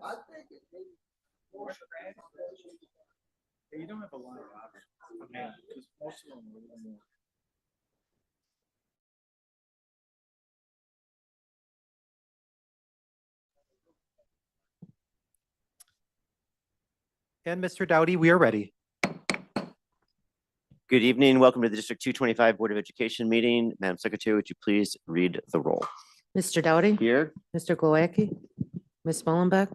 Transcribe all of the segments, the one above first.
I think it maybe more. You don't have a lot of options. Okay, because most of them are a little more. And Mr. Dowdy, we are ready. Good evening. Welcome to the District 225 Board of Education meeting. Madam Secretary, would you please read the roll? Mr. Dowdy, Here. Mr. Glowacki, Ms. Mullenbeck,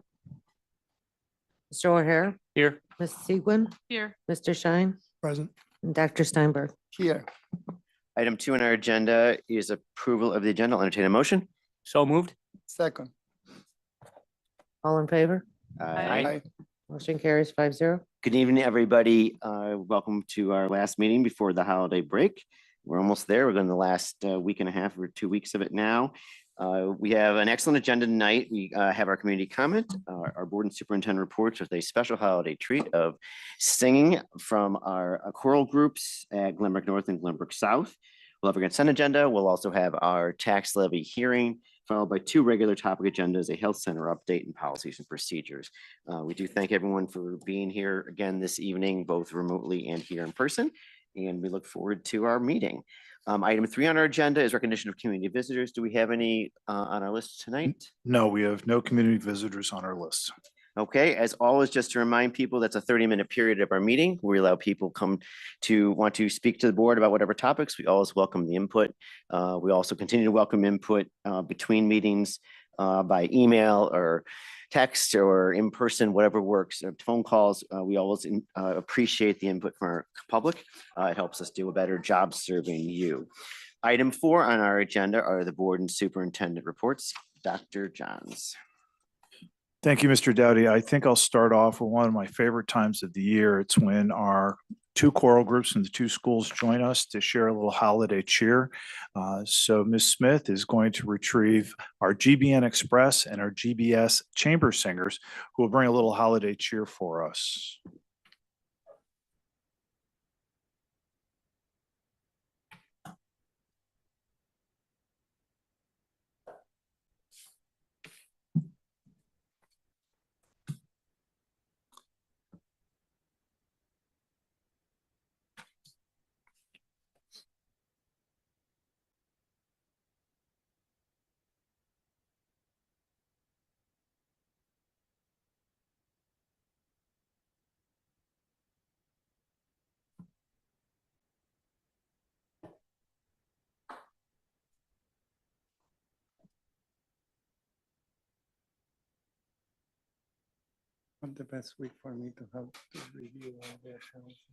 Mr. O'Hare, Here. Ms. Segwin, Here. Mr. Shine, Present. and Dr. Steinberg. Here. Item 2 on our agenda is approval of the agenda. I'll entertain a motion. So moved. Second. All in favor? Aye. Motion carries 5-0. Good evening, everybody. Welcome to our last meeting before the holiday break. We're almost there. We're going to the last week and a half or 2 weeks of it now. We have an excellent agenda tonight. We have our community comment, our board and superintendent reports with a special holiday treat of singing from our choral groups at Glenbrook North and Glenbrook South. We'll have a consent agenda. We'll also have our tax levy hearing, followed by 2 regular topic agendas, a health center update, and policies and procedures. We do thank everyone for being here again this evening, both remotely and here in person, and we look forward to our meeting. Item 3 on our agenda is recognition of community visitors. Do we have any on our list tonight? No, we have no community visitors on our list. Okay, as always, just to remind people, that's a 30-minute period of our meeting. We allow people want to speak to the board about whatever topics. We always welcome the input. We also continue to welcome input between meetings by email or text or in person, whatever works, phone calls. We always appreciate the input from our public. It helps us do a better job serving you. Item 4 on our agenda are the board and superintendent reports. Dr. Johns. Thank you, Mr. Dowdy. I think I'll start off with one of my favorite times of the year. It's when our 2 choral groups from the 2 schools join us to share a little holiday cheer. So Ms. Smith is going to retrieve our GBN Express and our GBS Chamber Singers, who will bring a little holiday cheer for us. Not the best week for me to have to review all the accounts.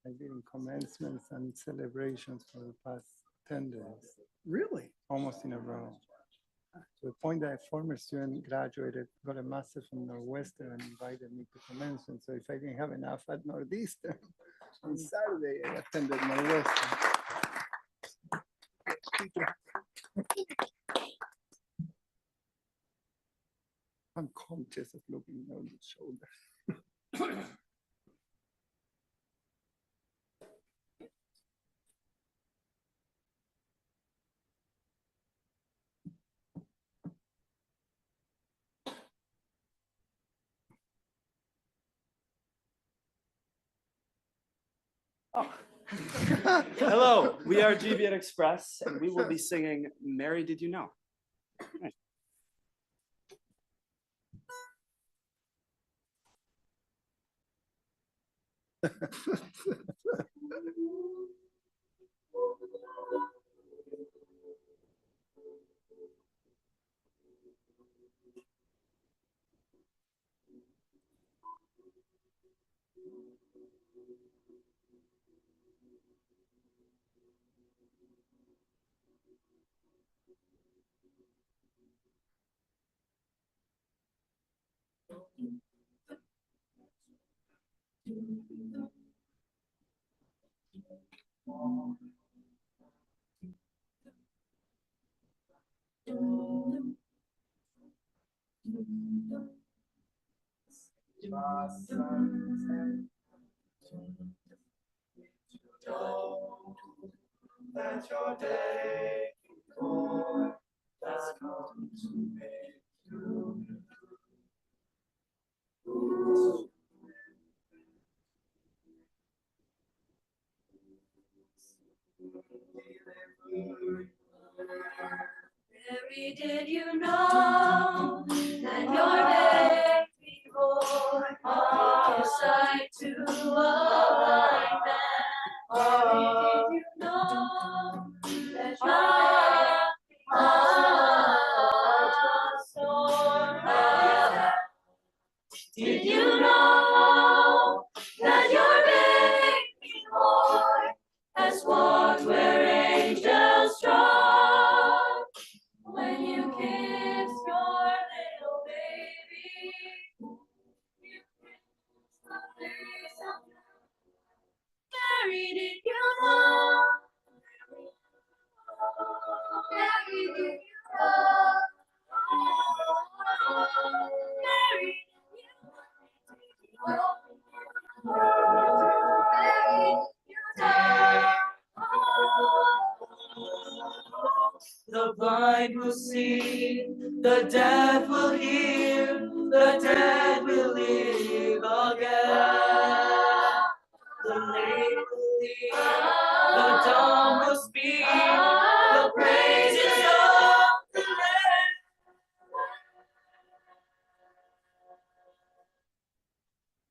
I did commencements and celebrations for the past 10 days. Really? Almost in a row. To the point that a former student graduated, got a master's from Northwestern and invited me to commencement. So if I didn't have enough at Northeastern, on Saturday I attended Northwestern. I'm conscious of looking over the shoulder. Oh. Hello, we are GBN Express, and we will be singing Mary Did You Know? Right. That your day before has come to make you. Mary, did you know that your baby boy gave sight to a blind man? Mary, did you know that your baby boy Did you know that your baby boy has walked where angels trod? When you kiss your little baby, you kiss the face of Mary, did you know? Mary, did you know? Mary, The blind will see, the deaf will hear, the dead will live again. The lame will leap, the dumb will speak, the praises of the Lamb.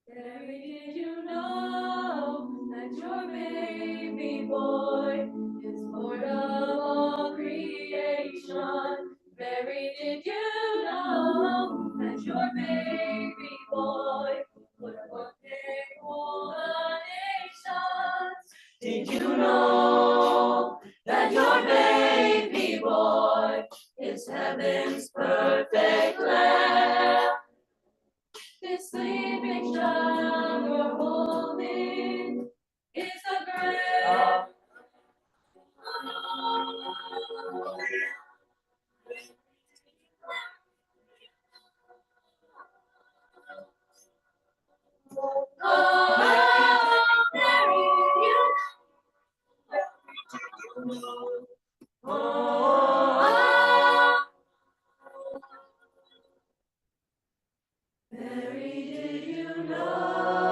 Mary, did you know that your baby boy is Lord of all creation? Mary, did you know that your baby boy would one day rule the nations? Did you know that your baby boy is heaven's perfect lamb? This sleeping child you're holding is the great. Mary, did you know?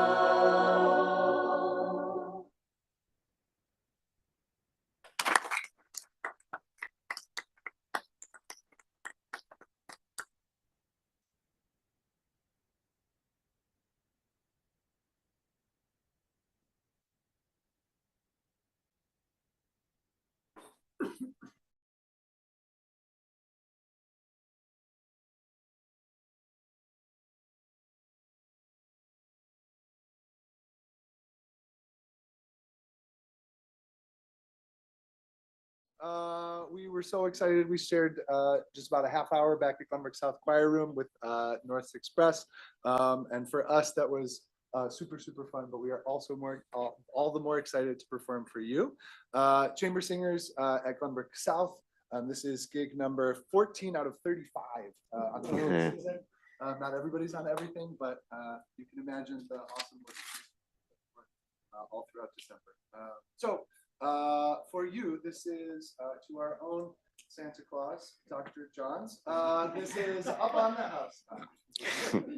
We were so excited. We shared just about a half hour back at Glenbrook South Choir Room with North Express. And for us, that was super, super fun, but we are also all the more excited to perform for you. Chamber Singers at Glenbrook South. This is gig number 14 out of 35 on the season. Not everybody's on everything, but you can imagine the awesome work all throughout December. For you, this is to our own Santa Claus, Dr. Johns. This is Up on the House.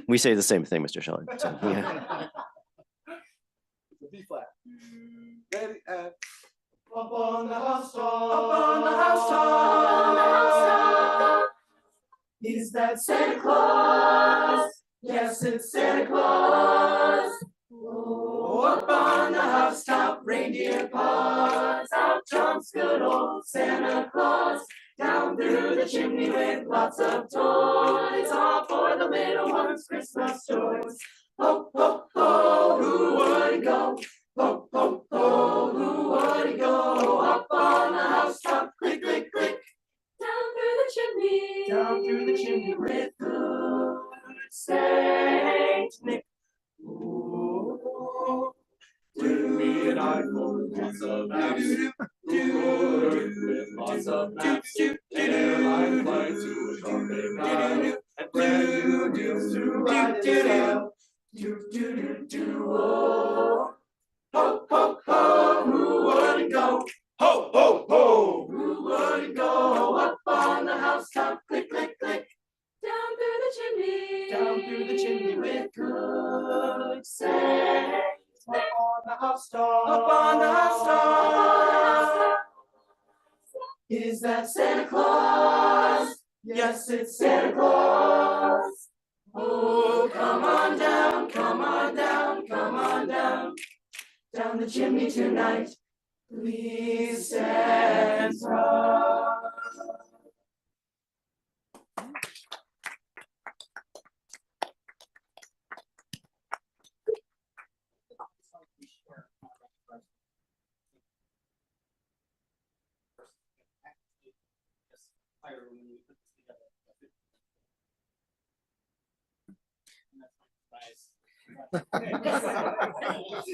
We say the same thing, Mr. Scheller. So, yeah. It's a B flat. Ready and Up on the housetop, Up on the housetop, is that Santa Claus? Yes, it's Santa Claus. Oh, up on the housetop, reindeer paws, out jumps good old Santa Claus. Down through the chimney with lots of toys, all for the little ones' Christmas toys. Ho, ho, ho, who would it go? Ho, ho, ho, who would it go? Up on the housetop, click, click, click. down through the chimney, Down through the chimney with good Saint Nick. Ooh, do me an iPhone with lots of apps. With lots of maps. Airline flights to a shopping mall. And brand new deals to ride in style. Oh. Ho, ho, ho, who wouldn't go? Ho, ho, ho, who wouldn't go? Up on the star. Is that Santa Claus? Yes, it's Santa Claus. Oh, come on down, come on down, come on down. Down the chimney tonight, please, Santa.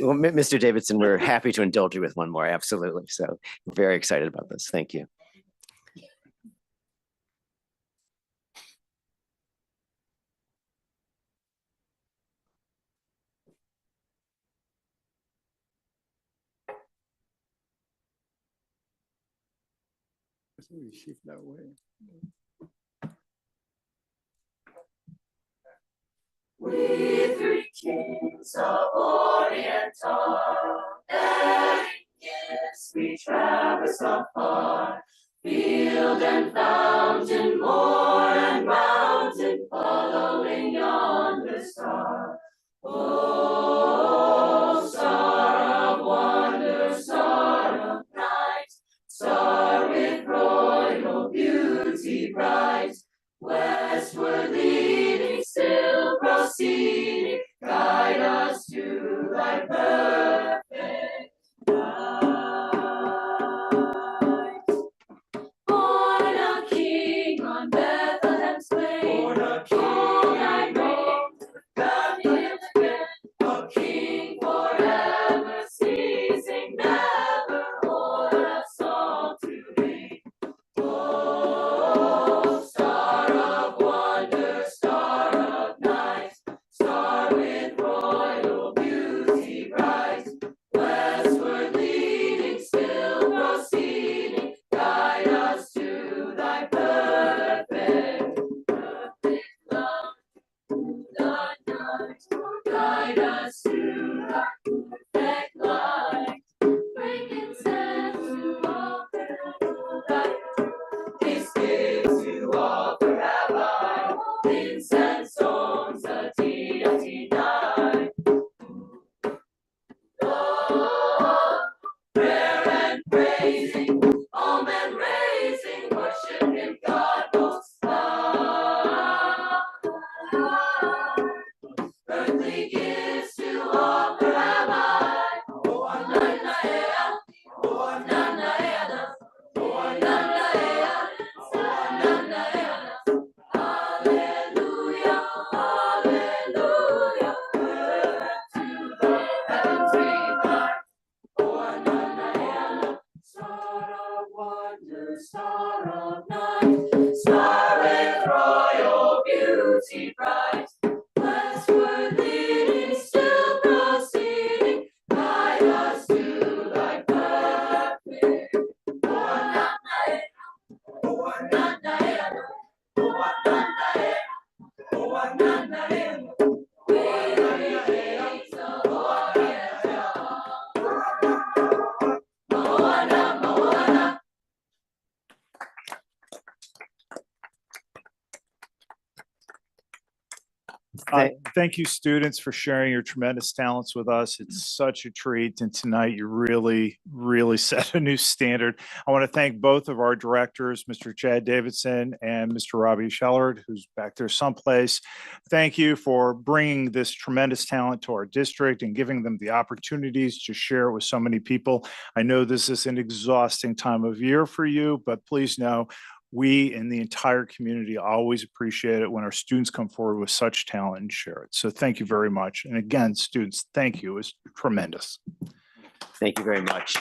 Well, Mr. Davidson, we're happy to indulge you with one more, absolutely. So we're very excited about this. Thank you. So we shift that way. We three kings of Orient are, bearing gifts we traverse afar. Field and fountain, moor and mountain, following yonder star. Oh, star of wonder, star of night, star with royal beauty bright, westward leading, still proceeding, guide us to thy perfect light. Born a king on Bethlehem's plain, born a king, all night reign, God him again, a king forever, ceasing never, o'er us all to reign. Oh, star of wonder, star of night, star with royal beauty bright, westward leading, still proceeding, guide us to thy perfect love. The night, guide us to thy perfect light. Frankincense to offer thy these gifts to offer have I, incense, stones, a deity nigh. Oh, prayer and praising, all men raising, worship him, God most high. Earthly gifts to offer have I, oh, nana, oh, nana, oh, nana, hallelujah, hallelujah, to the heavens we fly. Oh, nana, star of wonder, star of night, star with royal beauty bright, westward leading, still proceeding, guide us to thy perfect. Thank you, students, for sharing your tremendous talents with us. It's such a treat. And tonight you really, really set a new standard. I want to thank both of our directors, Mr. Chad Davidson and Mr. Robbie Shellard, who's back there someplace. Thank you for bringing this tremendous talent to our district and giving them the opportunities to share it with so many people. I know this is an exhausting time of year for you, but please know we and the entire community always appreciate it when our students come forward with such talent and share it. So thank you very much. And again, students, thank you. It's tremendous. Thank you very much.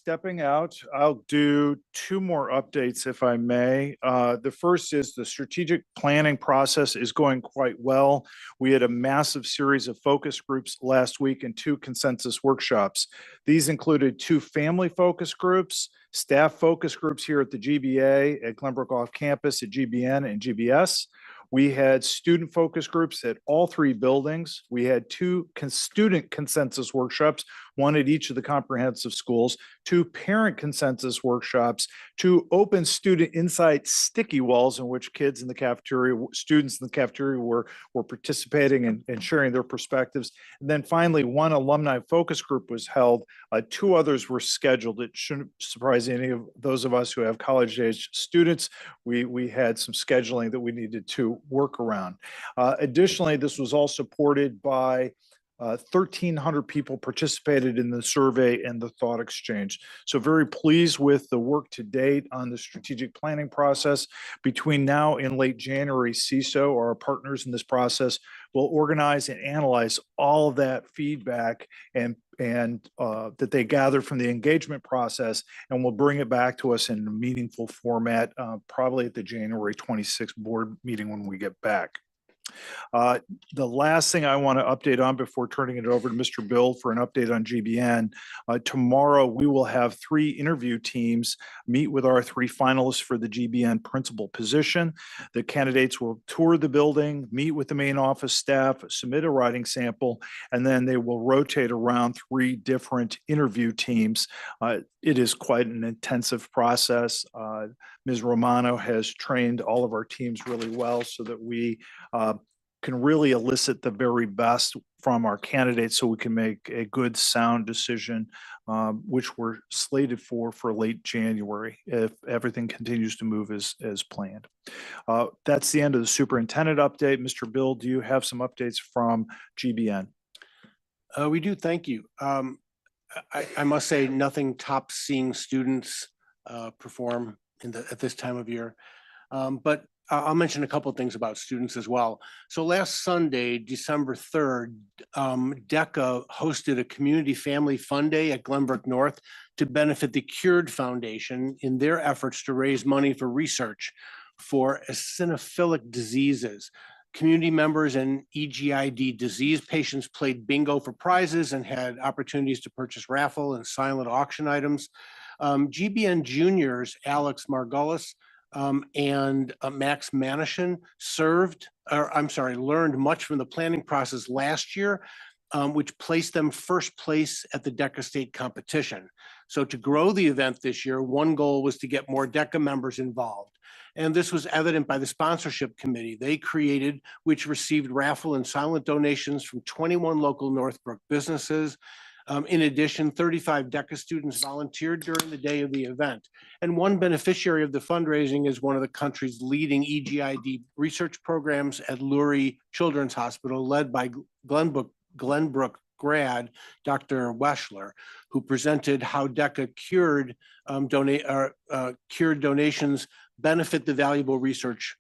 stepping out. I'll do two more updates if I may. The first is the strategic planning process is going quite well. We had a massive series of focus groups last week and 2 consensus workshops. These included 2 family focus groups, staff focus groups here at the GBA, at Glenbrook off campus, at GBN and GBS. We had student focus groups at all 3 buildings. We had 2 student consensus workshops, 1 at each of the comprehensive schools, 2 parent consensus workshops, 2 open student insight sticky walls in which kids in the cafeteria, students in the cafeteria were participating and sharing their perspectives. And then finally, 1 alumni focus group was held. 2 others were scheduled. It shouldn't surprise any of those of us who have college-age students. We had some scheduling that we needed to work around. Additionally, this was all supported by 1,300 people participated in the survey and the thought exchange. So very pleased with the work to date on the strategic planning process. Between now and late January, CISO, or our partners in this process, will organize and analyze all of that feedback and that they gather from the engagement process, and will bring it back to us in a meaningful format, probably at the January 26th board meeting when we get back. The last thing I want to update on before turning it over to Mr. Bill for an update on GBN, tomorrow we will have 3 interview teams meet with our 3 finalists for the GBN principal position. The candidates will tour the building, meet with the main office staff, submit a writing sample, and then they will rotate around 3 different interview teams. It is quite an intensive process. Ms. Romano has trained all of our teams really well so that we can really elicit the very best from our candidates so we can make a good, sound decision, which we're slated for late January if everything continues to move as planned. That's the end of the superintendent update. Mr. Bill, do you have some updates from GBN? We do, thank you. I must say nothing tops seeing students perform at this time of year. But I'll mention a couple of things about students as well. So last Sunday, December 3rd, DECA hosted a community family fun day at Glenbrook North to benefit the Cured Foundation in their efforts to raise money for research for eosinophilic diseases. Community members and EGID disease patients played bingo for prizes and had opportunities to purchase raffle and silent auction items. GBN juniors, Alex Margulis, and Max Manishin learned much from the planning process last year, which placed them first place at the DECA state competition. So to grow the event this year, one goal was to get more DECA members involved. And this was evident by the sponsorship committee they created, which received raffle and silent donations from 21 local Northbrook businesses. In addition, 35 DECA students volunteered during the day of the event. And one beneficiary of the fundraising is one of the country's leading EGID research programs at Lurie Children's Hospital, led by Glenbrook grad, Dr. Weschler, who presented how DECA cured donations benefit the valuable research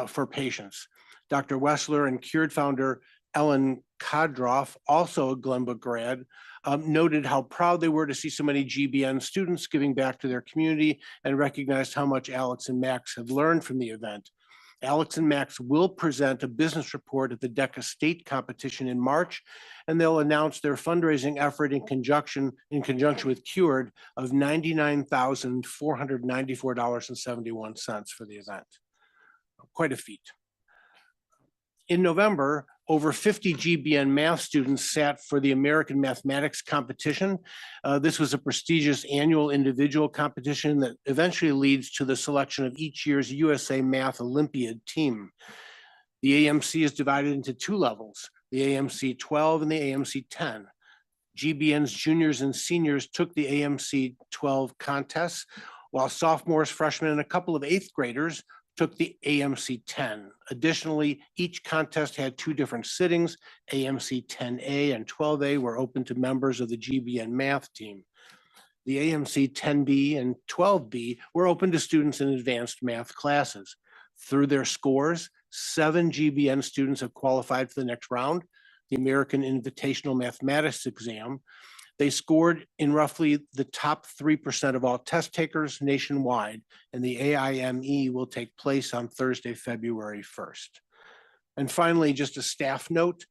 for patients. Dr. Weschler and Cured founder Ellen Kodroff, also a Glenbrook grad, noted how proud they were to see so many GBN students giving back to their community and recognized how much Alex and Max had learned from the event. Alex and Max will present a business report at the DECA state competition in March, and they'll announce their fundraising effort in conjunction with Cured of $99,494.71 for the event. Quite a feat. In November, over 50 GBN math students sat for the American Mathematics Competition. This was a prestigious annual individual competition that eventually leads to the selection of each year's USA Math Olympiad team. The AMC is divided into 2 levels, the AMC 12 and the AMC 10. GBN's juniors and seniors took the AMC 12 contests, while sophomores, freshmen, and a couple of 8th graders took the AMC 10. Additionally, each contest had 2 different sittings. AMC 10A and 12A were open to members of the GBN math team. The AMC 10B and 12B were open to students in advanced math classes. Through their scores, 7 GBN students have qualified for the next round, the American Invitational Mathematics exam. They scored in roughly the top 3% of all test takers nationwide, and the AIME will take place on Thursday, February 1st. And finally, just a staff note,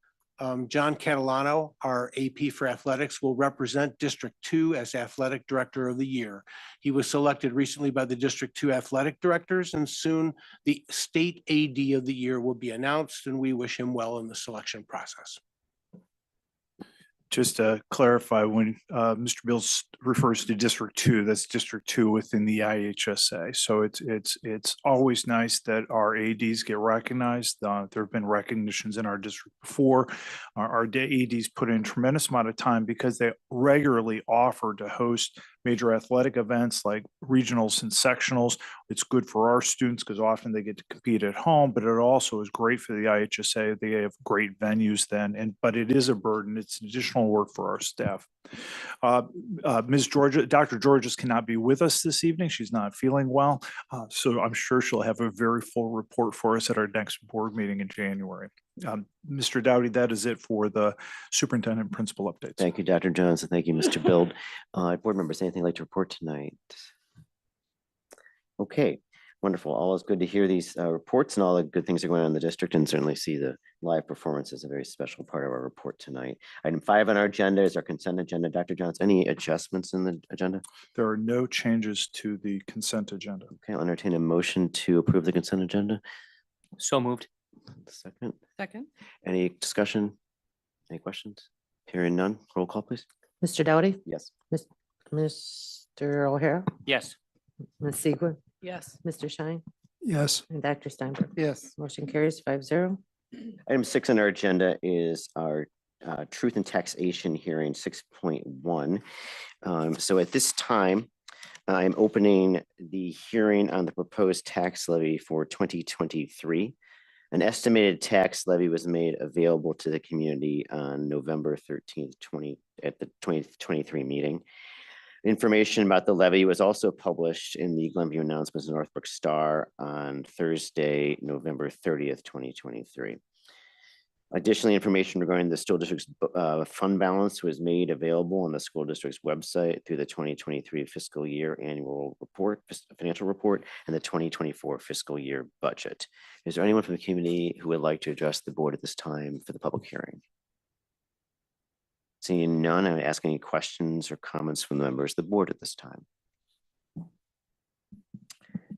John Catalano, our AP for Athletics, will represent District 2 as Athletic Director of the Year. He was selected recently by the District 2 Athletic Directors, and soon the State AD of the Year will be announced, and we wish him well in the selection process. Just to clarify, when Mr. Bills refers to District 2, that's District 2 within the IHSA. So it's always nice that our ADs get recognized. There have been recognitions in our district before. Our ADs put in a tremendous amount of time because they regularly offer to host major athletic events like regionals and sectionals. It's good for our students because often they get to compete at home, but it also is great for the IHSA. They have great venues then, but it is a burden. It's additional work for our staff. Ms. Georgia, Dr. Georges cannot be with us this evening. She's not feeling well. So I'm sure she'll have a very full report for us at our next board meeting in January. Mr. Dowdy, that is it for the superintendent principal updates. Thank you, Dr. Jones, and thank you, Mr. Bild. Board members, anything you'd like to report tonight? Okay, wonderful. Always good to hear these reports and all the good things that are going on in the district, and certainly see the live performance as a very special part of our report tonight. Item 5 on our agenda is our consent agenda. Dr. Jones, any adjustments in the agenda? There are no changes to the consent agenda. Okay, I'll entertain a motion to approve the consent agenda. So moved. Second, Second. any discussion? Any questions? Hearing none, roll call, please. Mr. Dowdy, Yes. Mr. O'Hara, Yes. Ms. Segwin, Yes. Mr. Shine, Yes. and Dr. Steinberg. Yes. Motion carries 5-0. Item 6 on our agenda is our Truth and Taxation hearing 6.1. So at this time, I'm opening the hearing on the proposed tax levy for 2023. An estimated tax levy was made available to the community on November 13th, at the 2023 meeting. Information about the levy was also published in the Glenview Announcements and Northbrook Star on Thursday, November 30th, 2023. Additionally, information regarding the school district's fund balance was made available on the school district's website through the 2023 fiscal year annual report, financial report, and the 2024 fiscal year budget. Is there anyone from the community who would like to address the board at this time for the public hearing? Seeing none, I would ask any questions or comments from the members of the board at this time.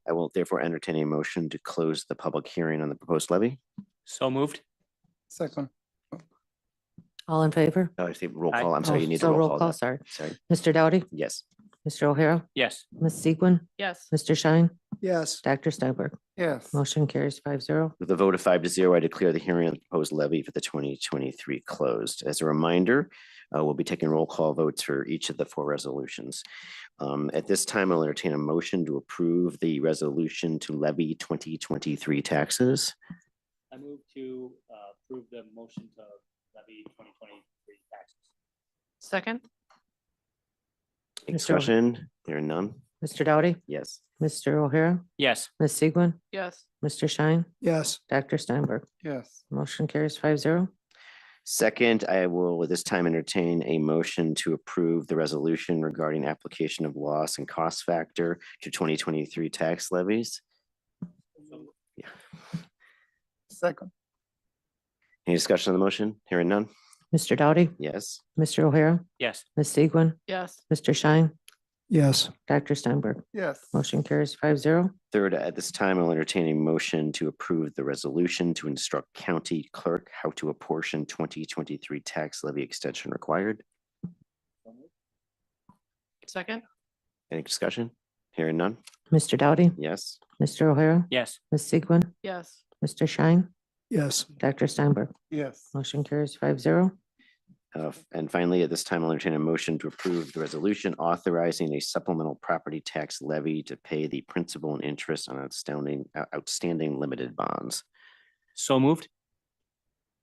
I will therefore entertain a motion to close the public hearing on the proposed levy. So moved. Second. All in favor? Oh, I see roll Aye. call. I'm sorry, Oh, you need so to roll call. that. sorry. Sorry. Mr. Dowdy, Yes. Mr. O'Hara, Yes. Ms. Segwin, Yes. Mr. Shine, Yes. Dr. Steinberg. Yes. Motion carries 5-0. With a vote of 5-0, I declare the hearing on the proposed levy for the 2023 closed. As a reminder, we'll be taking roll call votes for each of the 4 resolutions. At this time, I'll entertain a motion to approve the resolution to levy 2023 taxes. I move to approve the motion to levy 2023 taxes. Second. Any Mr. O'Hara. discussion? There are none? Mr. Dowdy, Yes. Mr. O'Hara, Yes. Ms. Segwin, Yes. Mr. Shine, Yes. Dr. Steinberg. Yes. Motion carries 5-0. Second, I will at this time entertain a motion to approve the resolution regarding application of loss and cost factor to 2023 tax levies. Second. Any discussion on the motion? Hearing none? Mr. Dowdy, Yes. Mr. O'Hara, Yes. Ms. Segwin, Yes. Mr. Shine, Yes. Dr. Steinberg. Yes. Motion carries 5-0. Third, at this time, I'll entertain a motion to approve the resolution to instruct county clerk how to apportion 2023 tax levy extension required. Second. Any discussion? Hearing none? Mr. Dowdy, Yes. Mr. O'Hara, Yes. Ms. Segwin, Yes. Mr. Shine, Yes. Dr. Steinberg. Yes. Motion carries 5-0. And finally, at this time, I'll entertain a motion to approve the resolution authorizing a supplemental property tax levy to pay the principal and interest on outstanding limited bonds. So moved.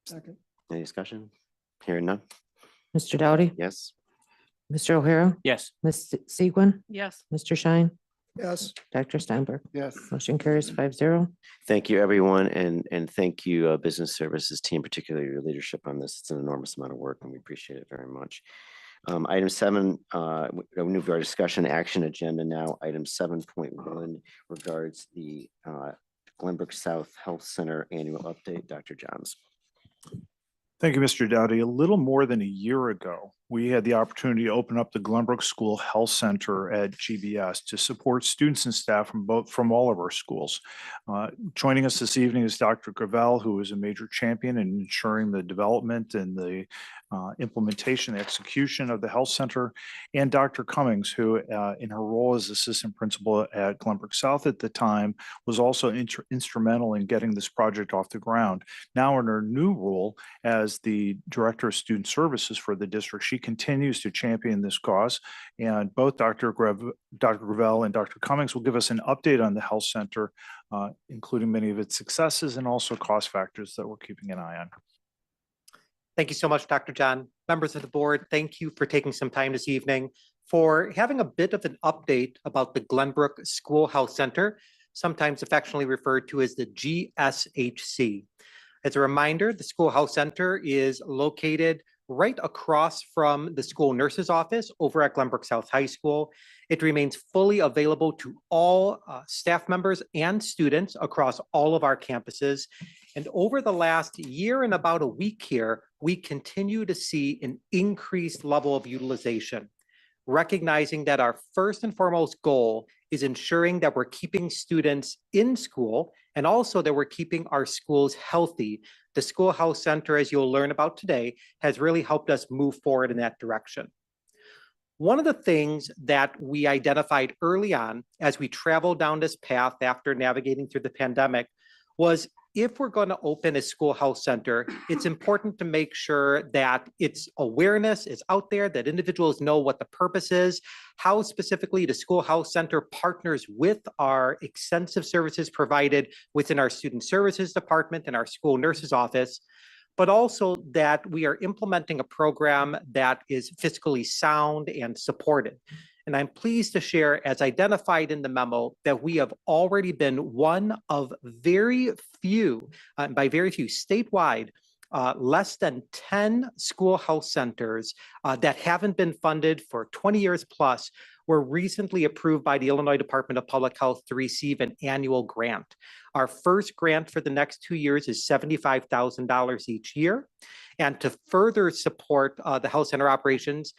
Second. Any discussion? Hearing none? Mr. Dowdy, Yes. Mr. O'Hara, Yes. Ms. Segwin, Yes. Mr. Shine, Yes. Dr. Steinberg. Yes. Motion carries 5-0. Thank you, everyone, and thank you, Business Services team, particularly your leadership on this. It's an enormous amount of work, and we appreciate it very much. Item 7, we move our discussion action agenda now. Item 7.1 regards the Glenbrook South Health Center annual update. Dr. Johns. Thank you, Mr. Dowdy. A little more than a year ago, we had the opportunity to open up the Glenbrook School Health Center at GBS to support students and staff from all of our schools. Joining us this evening is Dr. Gravel, who is a major champion in ensuring the development and the implementation, the execution of the health center, and Dr. Cummings, who in her role as assistant principal at Glenbrook South at the time was also instrumental in getting this project off the ground. Now in her new role as the Director of Student Services for the district, she continues to champion this cause, and both Dr. Gravel and Dr. Cummings will give us an update on the health center, including many of its successes and also cost factors that we're keeping an eye on. Thank you so much, Dr. John. Members of the board, thank you for taking some time this evening for having a bit of an update about the Glenbrook School Health Center, sometimes affectionately referred to as the GSHC. As a reminder, the School Health Center is located right across from the school nurse's office over at Glenbrook South High School. It remains fully available to all staff members and students across all of our campuses. And over the last year and about a week here, we continue to see an increased level of utilization, recognizing that our first and foremost goal is ensuring that we're keeping students in school and also that we're keeping our schools healthy. The School Health Center, as you'll learn about today, has really helped us move forward in that direction. One of the things that we identified early on as we traveled down this path after navigating through the pandemic was if we're going to open a school health center, it's important to make sure that its awareness is out there, that individuals know what the purpose is, how specifically the school health center partners with our extensive services provided within our student services department and our school nurse's office, but also that we are implementing a program that is fiscally sound and supported. And I'm pleased to share, as identified in the memo, that we have already been one of very few, by very few, statewide, less than 10 school health centers that haven't been funded for 20 years plus were recently approved by the Illinois Department of Public Health to receive an annual grant. Our first grant for the next 2 years is $75,000 each year. And to further support the health center operations,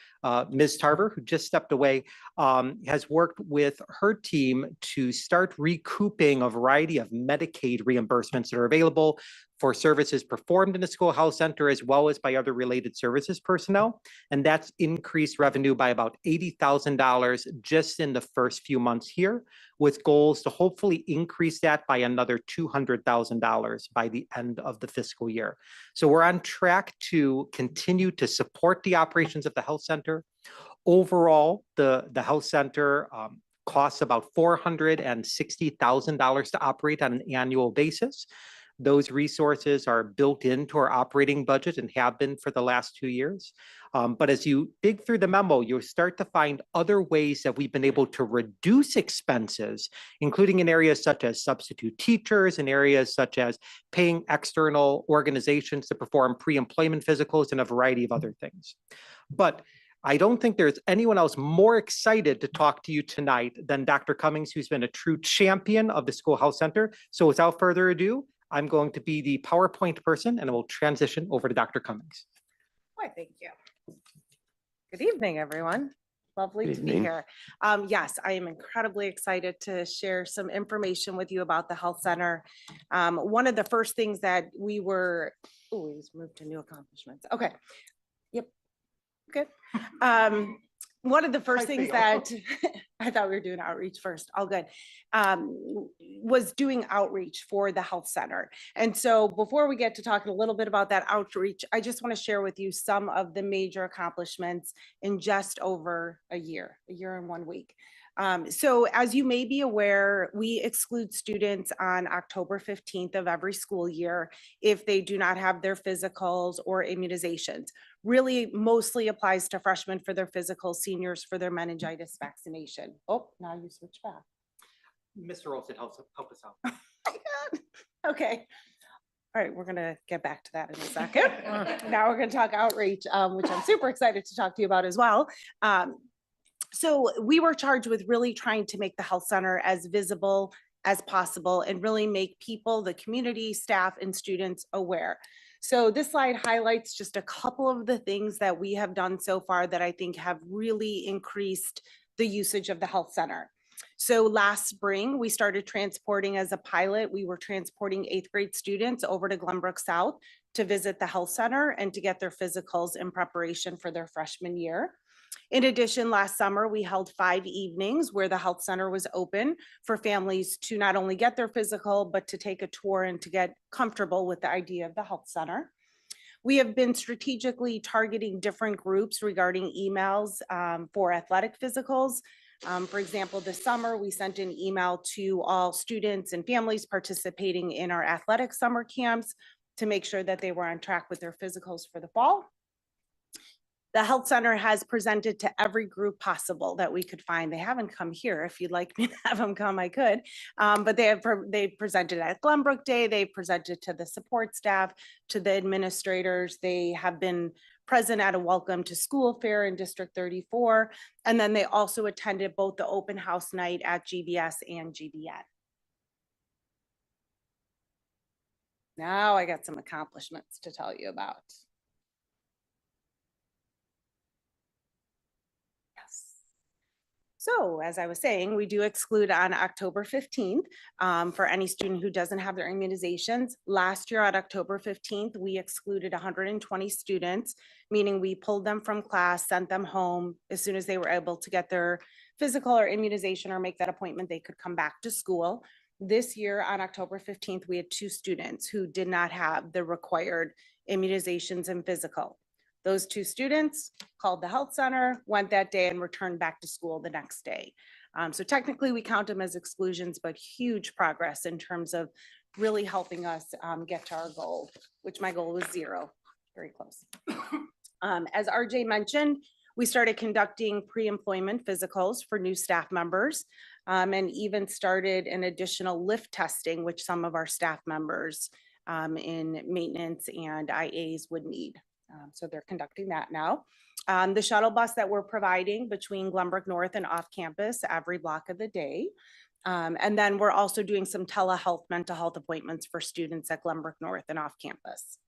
Ms. Tarver, who just stepped away, has worked with her team to start recouping a variety of Medicaid reimbursements that are available for services performed in the school health center as well as by other related services personnel. And that's increased revenue by about $80,000 just in the first few months here, with goals to hopefully increase that by another $200,000 by the end of the fiscal year. So we're on track to continue to support the operations of the health center. Overall, the health center costs about $460,000 to operate on an annual basis. Those resources are built into our operating budget and have been for the last 2 years. But as you dig through the memo, you'll start to find other ways that we've been able to reduce expenses, including in areas such as substitute teachers, in areas such as paying external organizations to perform pre-employment physicals and a variety of other things. But I don't think there's anyone else more excited to talk to you tonight than Dr. Cummings, who's been a true champion of the School Health Center. So without further ado, I'm going to be the PowerPoint person and I will transition over to Dr. Cummings. Why, thank you. Good evening, everyone. Lovely to be evening. here. Yes, I am incredibly excited to share some information with you about the health center. One of the first things that we were, oh, we just moved to new accomplishments. Okay. Yep. Good. One of the first things that I thought we were doing outreach first, all good, was doing outreach for the health center. And so before we get to talking a little bit about that outreach, I just want to share with you some of the major accomplishments in just over a year and 1 week. So as you may be aware, we exclude students on October 15th of every school year if they do not have their physicals or immunizations. Really mostly applies to freshmen for their physicals, seniors for their meningitis vaccination. Oh, now you switch back. Mr. Olson, help us out. Okay. All right, we're gonna get back to that in a second. Now we're gonna talk outreach, which I'm super excited to talk to you about as well. So we were charged with really trying to make the health center as visible as possible and really make people, the community, staff, and students aware. So this slide highlights just a couple of the things that we have done so far that I think have really increased the usage of the health center. So last spring, we started transporting as a pilot. We were transporting 8th grade students over to Glenbrook South to visit the health center and to get their physicals in preparation for their freshman year. In addition, last summer, we held 5 evenings where the health center was open for families to not only get their physical, but to take a tour and to get comfortable with the idea of the health center. We have been strategically targeting different groups regarding emails for athletic physicals. For example, this summer, we sent an email to all students and families participating in our athletic summer camps to make sure that they were on track with their physicals for the fall. The health center has presented to every group possible that we could find. They haven't come here. If you'd like me to have them come, I could. But they presented at Glenbrook Day. They presented to the support staff, to the administrators. They have been present at a welcome to school fair in District 34. And then they also attended both the open house night at GBS and GBN. Now I got some accomplishments to tell you about. So as I was saying, we do exclude on October 15th for any student who doesn't have their immunizations. Last year on October 15th, we excluded 120 students, meaning we pulled them from class, sent them home. As soon as they were able to get their physical or immunization or make that appointment, they could come back to school. This year on October 15th, we had 2 students who did not have the required immunizations and physical. Those 2 students called the health center, went that day and returned back to school the next day. So technically we count them as exclusions, but huge progress in terms of really helping us get to our goal, which my goal was 0, very close. As RJ mentioned, we started conducting pre-employment physicals for new staff members and even started an additional lift testing, which some of our staff members in maintenance and IAs would need. So they're conducting that now. The shuttle bus that we're providing between Glenbrook North and off campus every block of the day. And then we're also doing some telehealth mental health appointments for students at Glenbrook North and off campus.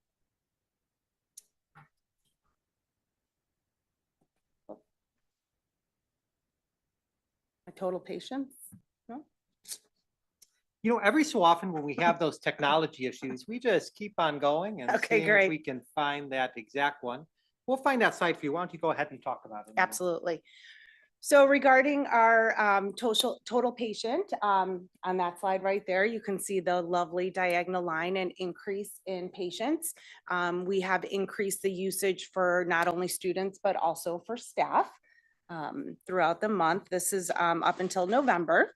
My total patients. No? You know, every so often when we have those technology issues, we just keep on going and Okay, seeing great. if we can find that exact one. We'll find that slide for you. Why don't you go ahead and talk about it? Absolutely. So regarding our total patient, on that slide right there, you can see the lovely diagonal line and increase in patients. We have increased the usage for not only students, but also for staff throughout the month. This is up until November.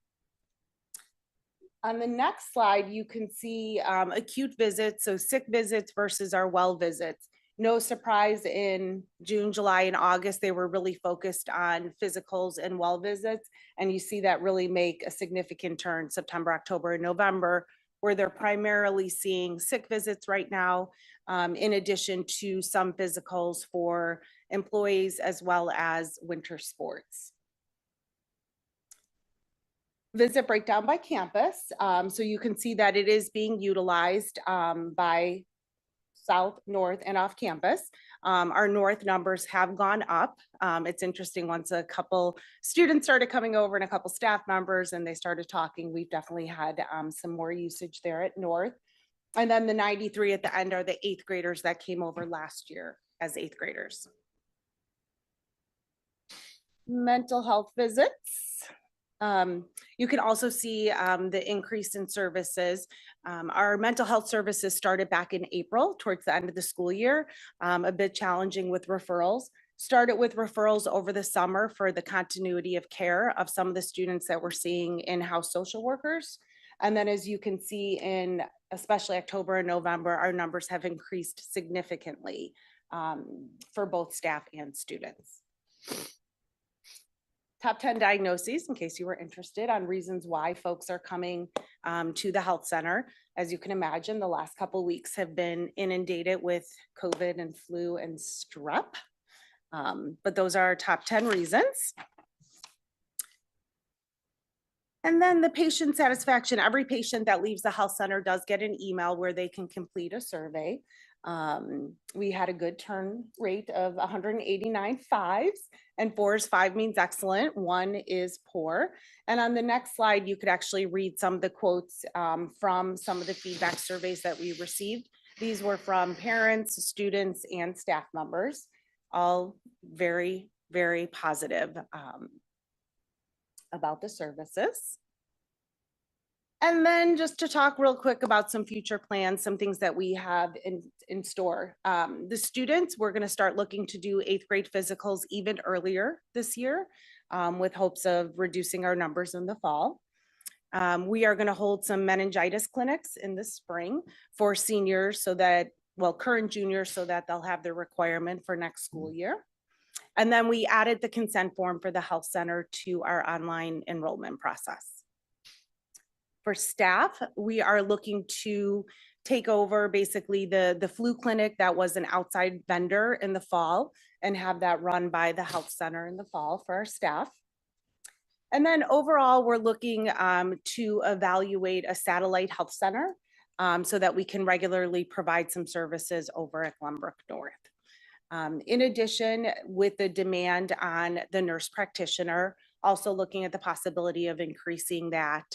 On the next slide, you can see acute visits, so sick visits versus our well visits. No surprise, in June, July, and August, they were really focused on physicals and well visits. And you see that really make a significant turn September, October, and November, where they're primarily seeing sick visits right now, in addition to some physicals for employees as well as winter sports. Visit breakdown by campus. So you can see that it is being utilized by South, North, and off campus. Our North numbers have gone up. It's interesting, once a couple students started coming over and a couple staff members and they started talking, we've definitely had some more usage there at North. And then the 93 at the end are the 8th graders that came over last year as 8th graders. Mental health visits. You can also see the increase in services. Our mental health services started back in April towards the end of the school year, a bit challenging with referrals. Started with referrals over the summer for the continuity of care of some of the students that we're seeing in-house social workers. And then as you can see in especially October and November, our numbers have increased significantly for both staff and students. top 10 diagnoses, in case you were interested, on reasons why folks are coming to the health center. As you can imagine, the last couple of weeks have been inundated with COVID and flu and strep. But those are our top 10 reasons. And then the patient satisfaction, every patient that leaves the health center does get an email where they can complete a survey. We had a good turn rate of 189 fives, and 4s. 5 means excellent, 1 is poor. And on the next slide, you could actually read some of the quotes from some of the feedback surveys that we received. These were from parents, students, and staff members, all very, very positive about the services. And then just to talk real quick about some future plans, some things that we have in store. The students, we're going to start looking to do 8th grade physicals even earlier this year with hopes of reducing our numbers in the fall. We are going to hold some meningitis clinics in the spring for seniors so that, well, current juniors, so that they'll have their requirement for next school year. And then we added the consent form for the health center to our online enrollment process. For staff, we are looking to take over basically the flu clinic that was an outside vendor in the fall and have that run by the health center in the fall for our staff. And then overall, we're looking to evaluate a satellite health center so that we can regularly provide some services over at Glenbrook North. In addition, with the demand on the nurse practitioner, also looking at the possibility of increasing that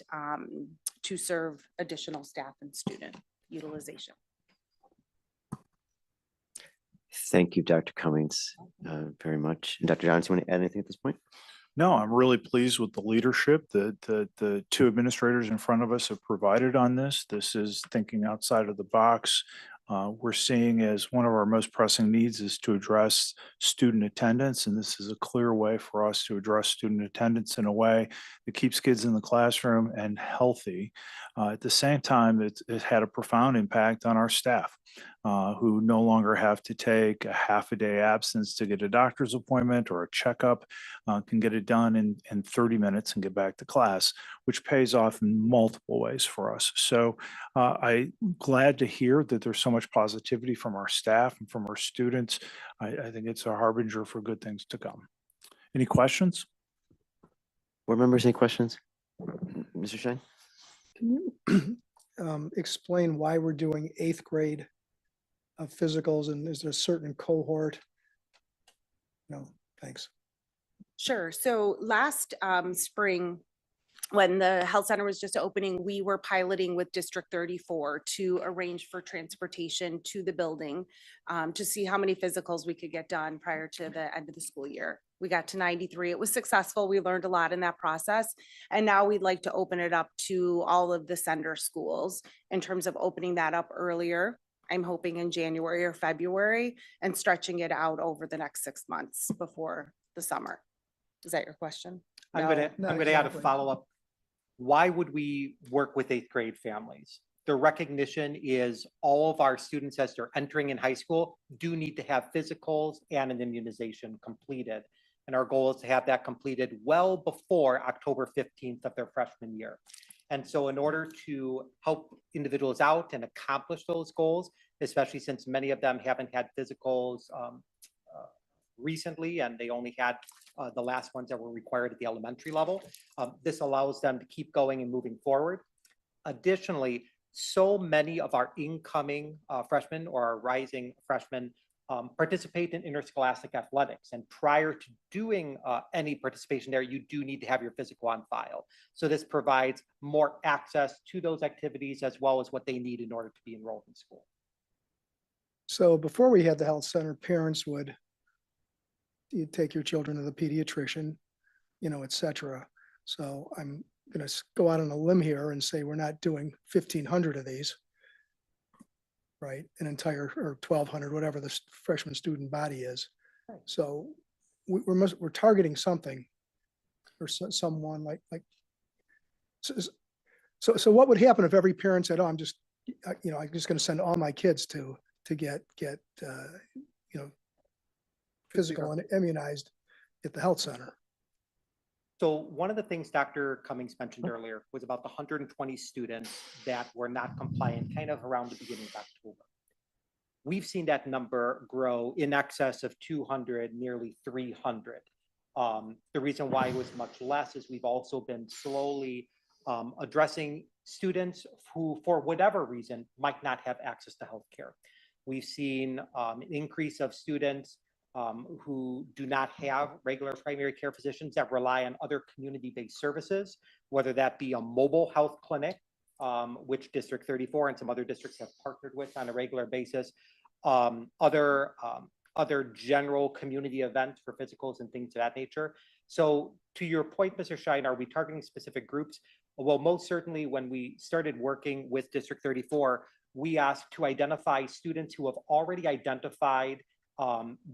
to serve additional staff and student utilization. Thank you, Dr. Cummings, very much. And Dr. Johnson, want to add anything at this point? No, I'm really pleased with the leadership that the two administrators in front of us have provided on this. This is thinking outside of the box. We're seeing as one of our most pressing needs is to address student attendance, and this is a clear way for us to address student attendance in a way that keeps kids in the classroom and healthy. At the same time, it had a profound impact on our staff, who no longer have to take a half a day absence to get a doctor's appointment or a checkup, can get it done in 30 minutes and get back to class, which pays off in multiple ways for us. So I'm glad to hear that there's so much positivity from our staff and from our students. I think it's a harbinger for good things to come. Any questions? Board members, any questions? Mr. Shine? Can you explain why we're doing 8th grade physicals, and is there a certain cohort? No, thanks. Sure. So last spring, when the health center was just opening, we were piloting with District 34 to arrange for transportation to the building to see how many physicals we could get done prior to the end of the school year. We got to 93. It was successful. We learned a lot in that process. And now we'd like to open it up to all of the sender schools in terms of opening that up earlier. I'm hoping in January or February, and stretching it out over the next 6 months before the summer. Is that your question? I'm gonna add a follow-up. Why would we work with 8th grade families? The recognition is all of our students, as they're entering in high school, do need to have physicals and an immunization completed. And our goal is to have that completed well before October 15th of their freshman year. And so in order to help individuals out and accomplish those goals, especially since many of them haven't had physicals recently, and they only had the last ones that were required at the elementary level, this allows them to keep going and moving forward. Additionally, so many of our incoming freshmen or our rising freshmen participate in interscholastic athletics. And prior to doing any participation there, you do need to have your physical on file. So this provides more access to those activities as well as what they need in order to be enrolled in school. So before we had the health center, parents would, you take your children to the pediatrician, you know, et cetera. So I'm going to go out on a limb here and say we're not doing 1,500 of these, right? An entire, or 1,200, whatever the freshman student body is. Right. So we're targeting something or someone like so what would happen if every parent said, oh, I'm just, you know, I'm just going to send all my kids to get you know, physical and immunized at the health center? So one of the things Dr. Cummings mentioned earlier was about the 120 students that were not compliant kind of around the beginning of October. We've seen that number grow in excess of 200, nearly 300. The reason why it was much less is we've also been slowly addressing students who, for whatever reason, might not have access to healthcare. We've seen an increase of students who do not have regular primary care physicians that rely on other community-based services, whether that be a mobile health clinic, which District 34 and some other districts have partnered with on a regular basis, other general community events for physicals and things of that nature. So to your point, Mr. Shine, are we targeting specific groups? Well, most certainly when we started working with District 34, we asked to identify students who have already identified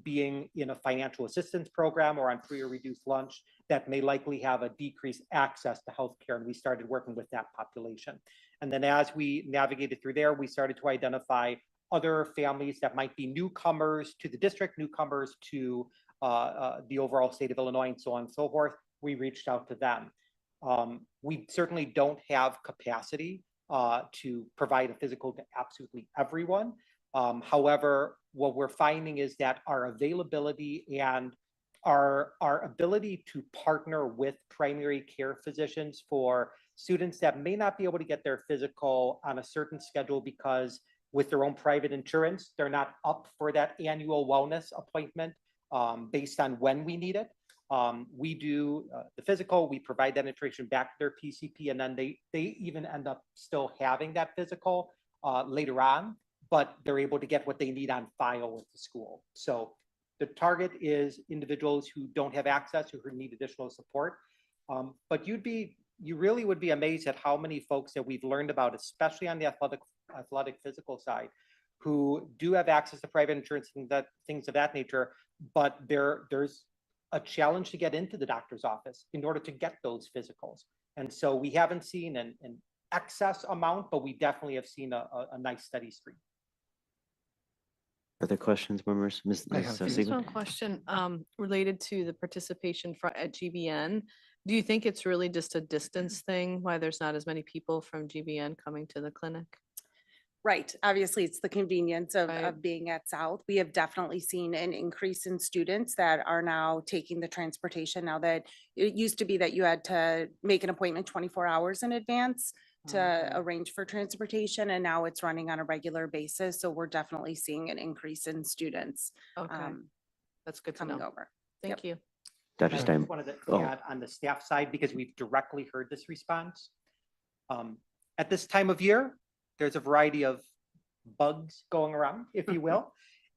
being in a financial assistance program or on free or reduced lunch that may likely have a decreased access to healthcare. And we started working with that population. And then as we navigated through there, we started to identify other families that might be newcomers to the district, newcomers to the overall state of Illinois, and so on and so forth. We reached out to them. We certainly don't have capacity to provide a physical to absolutely everyone. However, what we're finding is that our availability and our ability to partner with primary care physicians for students that may not be able to get their physical on a certain schedule because with their own private insurance, they're not up for that annual wellness appointment based on when we need it. We do the physical, we provide that information back to their PCP, and then they even end up still having that physical later on, but they're able to get what they need on file with the school. So the target is individuals who don't have access, who need additional support. But you really would be amazed at how many folks that we've learned about, especially on the athletic physical side, who do have access to private insurance and things of that nature, but there's a challenge to get into the doctor's office in order to get those physicals. And so we haven't seen an excess amount, but we definitely have seen a nice steady stream. Other questions, members? Ms. Just Siegel? one question related to the participation at GBN. Do you think it's really just a distance thing, why there's not as many people from GBN coming to the clinic? Right. Obviously, it's the convenience of being at South. We have definitely seen an increase in students that are now taking the transportation. Now that it used to be that you had to make an appointment 24 hours in advance to arrange for transportation, and now it's running on a regular basis. So we're definitely seeing an increase in students. Okay, that's good to coming know. over. Thank you. Dr. I Stein. just wanted to add on the staff side, because we've directly heard this response. At this time of year, there's a variety of bugs going around, if you will.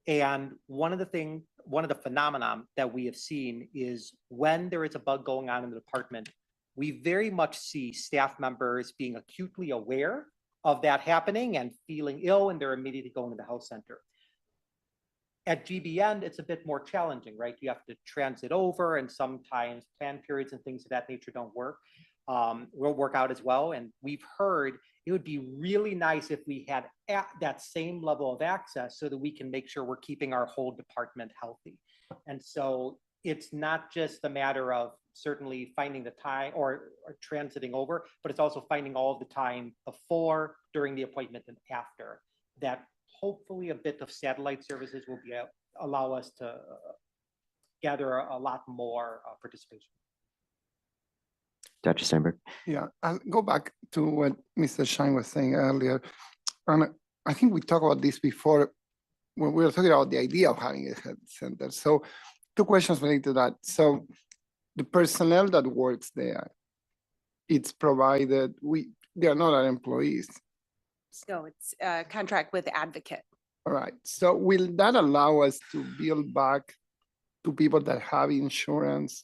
And one of the phenomenon that we have seen is when there is a bug going on in the department, we very much see staff members being acutely aware of that happening and feeling ill, and they're immediately going to the health center. At GBN, it's a bit more challenging, right? You have to transit over, and sometimes plan periods and things of that nature don't work. Will work out as well. And we've heard it would be really nice if we had that same level of access so that we can make sure we're keeping our whole department healthy. And so it's not just a matter of certainly finding the time or transiting over, but it's also finding all of the time before, during the appointment, and after. That hopefully a bit of satellite services will be allow us to gather a lot more participation. Dr. Steinberg. Yeah, I'll go back to what Mr. Shine was saying earlier. And I think we talked about this before when we were talking about the idea of having a health center. So 2 questions related to that. So the personnel that works there, it's provided, they are not our employees. So it's a contract with Advocate. All right. So will that allow us to build back to people that have insurance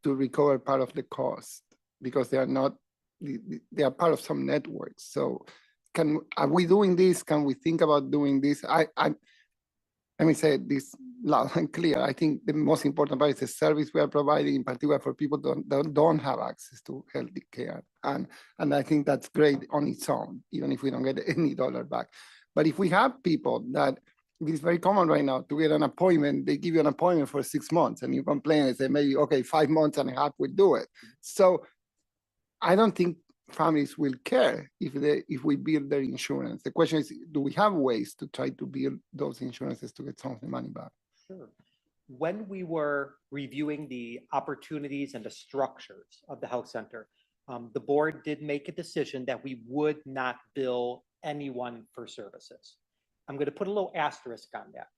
to recover part of the cost, because they are not, they are part of some networks. So are we doing this? Can we think about doing this? Let me say this loud and clear. I think the most important part is the service we are providing, in particular for people that don't have access to healthy care. And I think that's great on its own, even if we don't get any dollar back. But if we have people that It's very common right now to get an appointment. They give you an appointment for 6 months and you complain and say, maybe, okay, 5 months and a half will do it. So I don't think families will care if we build their insurance. The question is, do we have ways to try to build those insurances to get some of the money back? Sure. When we were reviewing the opportunities and the structures of the health center, the board did make a decision that we would not bill anyone for services. I'm going to put a little asterisk on that.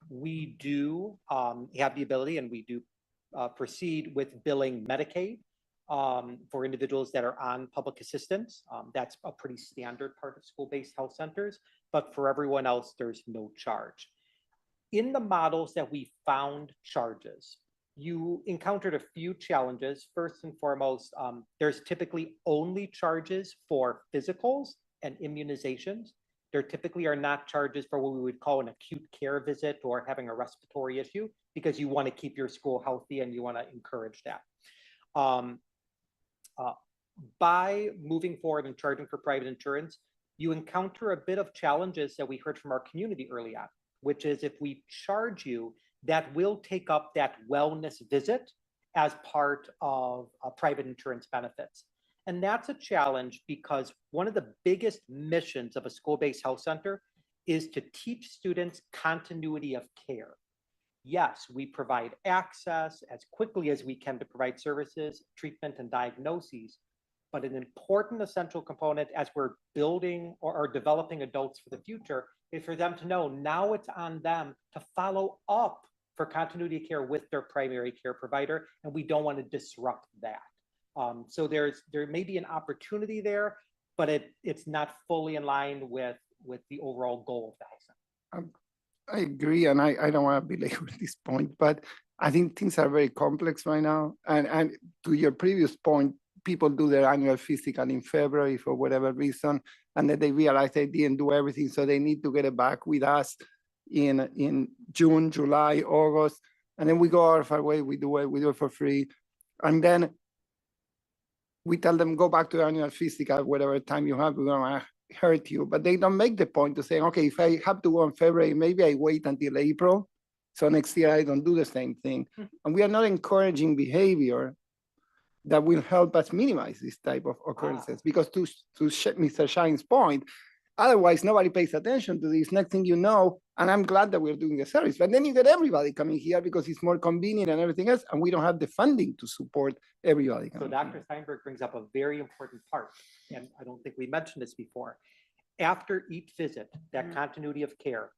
We do have the ability, and we do proceed with billing Medicaid for individuals that are on public assistance. That's a pretty standard part of school-based health centers, but for everyone else, there's no charge. In the models that we found charges, you encountered a few challenges. First and foremost, there's typically only charges for physicals and immunizations. There typically are not charges for what we would call an acute care visit or having a respiratory issue, because you want to keep your school healthy and you want to encourage that. By moving forward and charging for private insurance, you encounter a bit of challenges that we heard from our community early on, which is if we charge you, that will take up that wellness visit as part of private insurance benefits. And that's a challenge because one of the biggest missions of a school-based health center is to teach students continuity of care. Yes, we provide access as quickly as we can to provide services, treatment, and diagnoses, but an important essential component as we're building or developing adults for the future is for them to know now it's on them to follow up for continuity of care with their primary care provider, and we don't want to disrupt that. So there may be an opportunity there, but it's not fully in line with the overall goal of the health center. I agree, and I don't want to belabor this point, but I think things are very complex right now. And to your previous point, people do their annual physical in February for whatever reason, and then they realize they didn't do everything, so they need to get it back with us in June, July, August, and then we go out of our way, we do it for free, and then we tell them go back to the annual physical, whatever time you have, we're gonna hurt you. But they don't make the point to say, okay, if I have to go in February, maybe I wait until April, so next year I don't do the same thing. And we are not encouraging behavior that will help us minimize this type of occurrences. Because to Mr. Shine's point, otherwise nobody pays attention to this. Next thing you know, and I'm glad that we're doing a service, but then you get everybody coming here because it's more convenient and everything else, and we don't have the funding to support everybody. So Dr. Steinberg brings up a very important part, and I don't think we mentioned this before. After each visit, that continuity of care,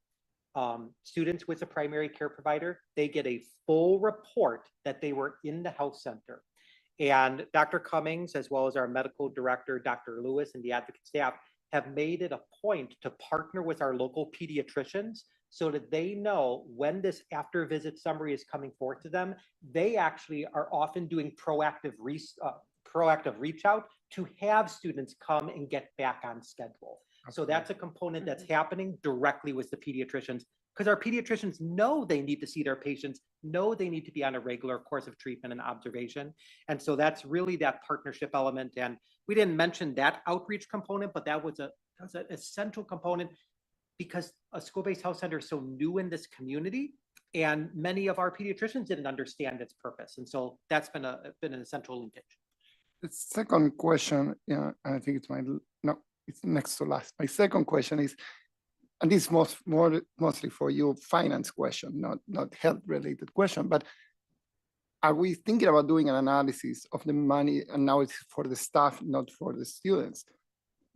students with a primary care provider, they get a full report that they were in the health center. And Dr. Cummings, as well as our medical director, Dr. Lewis, and the advocate staff have made it a point to partner with our local pediatricians so that they know when this after visit summary is coming forth to them. They actually are often doing proactive reach out to have students come and get back on schedule. So that's a component that's happening directly with the pediatricians, because our pediatricians know they need to see their patients, know they need to be on a regular course of treatment and observation. And so that's really that partnership element. And we didn't mention that outreach component, but that was an essential component because a school-based health center is so new in this community, and many of our pediatricians didn't understand its purpose. And so that's been an essential linkage. The second question, and I think it's next to last. My second question is, and this is mostly for you, finance question, not health related question, but are we thinking about doing an analysis of the money, and now it's for the staff, not for the students,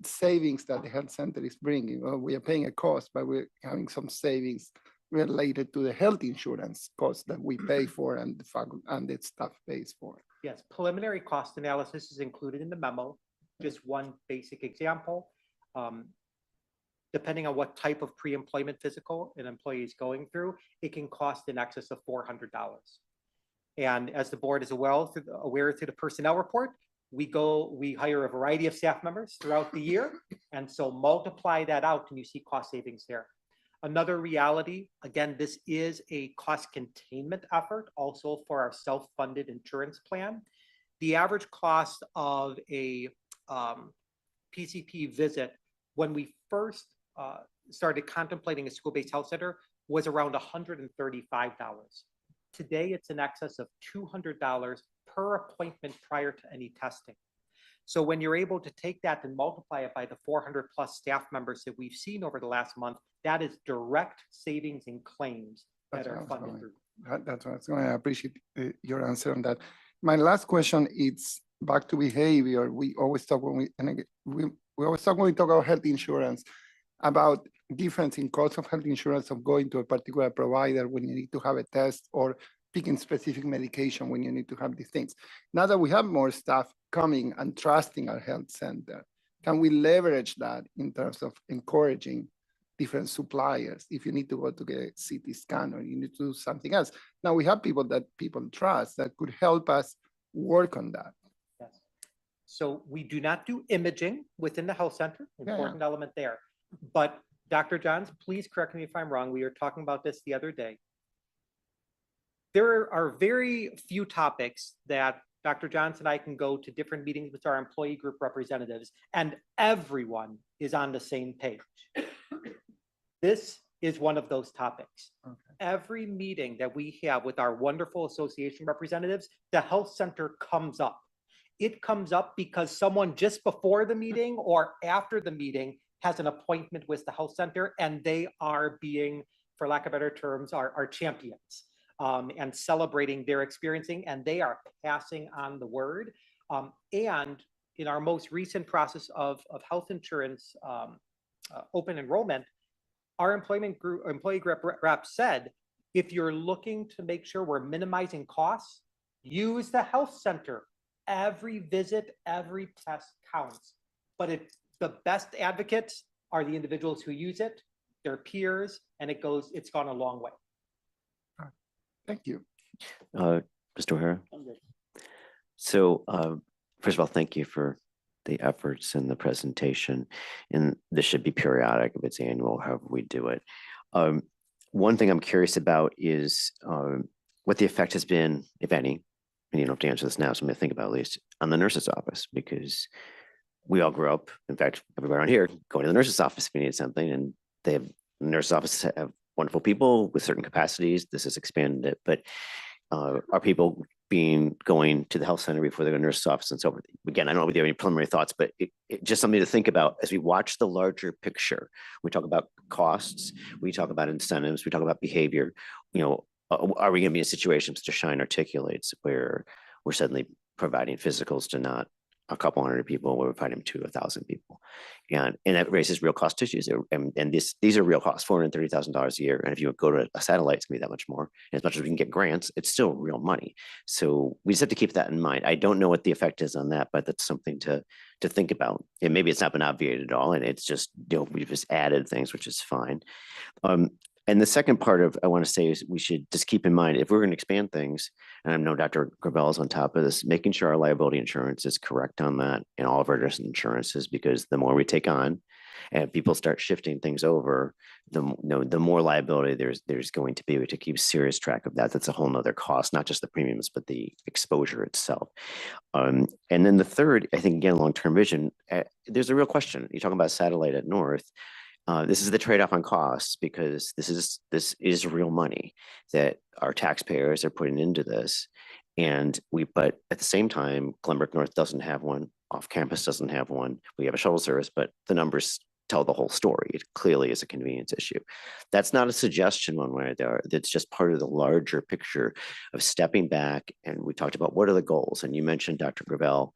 savings that the health center is bringing? Well, we are paying a cost, but we're having some savings related to the health insurance cost that we pay for and the staff pays for. Yes, preliminary cost analysis is included in the memo. Just one basic example. Depending on what type of pre-employment physical an employee is going through, it can cost in excess of $400. And as the board is aware through the personnel report, we hire a variety of staff members throughout the year. And so multiply that out and you see cost savings there. Another reality, again, this is a cost containment effort also for our self-funded insurance plan. The average cost of a PCP visit when we first started contemplating a school-based health center was around $135. Today, it's in excess of $200 per appointment prior to any testing. So when you're able to take that and multiply it by the 400 plus staff members that we've seen over the last month, that is direct savings in claims that are funded through. That's what I was going to appreciate your answer on that. My last question is back to behavior. We always talk when we always talk when we talk about health insurance about difference in cost of health insurance of going to a particular provider when you need to have a test or picking specific medication when you need to have these things. Now that we have more staff coming and trusting our health center, can we leverage that in terms of encouraging different suppliers if you need to go to get a CT scan or you need to do something else? Now we have people that people trust that could help us work on that. Yes. So we do not do imaging within the health center, important element there. But Dr. Johns, please correct me if I'm wrong. We were talking about this the other day. There are very few topics that Dr. Johns and I can go to different meetings with our employee group representatives and everyone is on the same page. This is one of those topics. Okay. Every meeting that we have with our wonderful association representatives, the health center comes up. It comes up because someone just before the meeting or after the meeting has an appointment with the health center and they are being, for lack of better terms, are champions and celebrating their experiencing and they are passing on the word. And in our most recent process of health insurance open enrollment, our employee group rep said, if you're looking to make sure we're minimizing costs, use the health center. Every visit, every test counts. But the best advocates are the individuals who use it, their peers, and it's gone a long way. Thank you. Mr. O'Hara. So first of all, thank you for the efforts and the presentation. And this should be periodic if it's annual, however we do it. One thing I'm curious about is what the effect has been, if any, and you don't have to answer this now, so I'm going to think about at least on the nurse's office, because we all grew up, in fact, everybody around here going to the nurse's office if you need something, and they have nurse's offices have wonderful people with certain capacities. This has expanded it, but are people going to the health center before they go to nurse's office and so forth? Again, I don't know if you have any preliminary thoughts, but it just something to think about as we watch the larger picture. We talk about costs, we talk about incentives, we talk about behavior. You know, are we going to be in situations to Shine articulates where we're suddenly providing physicals to not a couple hundred people, we're providing them to 1,000 people, and that raises real cost issues. And these are real costs, $430,000 a year. And if you go to a satellite, it's gonna be that much more. And as much as we can get grants, it's still real money. So we just have to keep that in mind. I don't know what the effect is on that, but that's something to think about. And maybe it's not been obviated at all, and it's just, you know, we've just added things, which is fine. And the second part of I want to say is we should just keep in mind, if we're going to expand things, and I know Dr. Gravel is on top of this, making sure our liability insurance is correct on that and all of our different insurances, because the more we take on and people start shifting things over, the more liability there's going to be. We have to keep serious track of that. That's a whole nother cost, not just the premiums, but the exposure itself. And then the third, I think, again, long-term vision, there's a real question. You're talking about satellite at North. This is the trade-off on costs, because this is real money that our taxpayers are putting into this. But at the same time, Glenbrook North doesn't have one, off campus doesn't have one. We have a shuttle service, but the numbers tell the whole story. It clearly is a convenience issue. That's not a suggestion one way or the other. That's just part of the larger picture of stepping back. And we talked about what are the goals. And you mentioned, Dr. Gravel,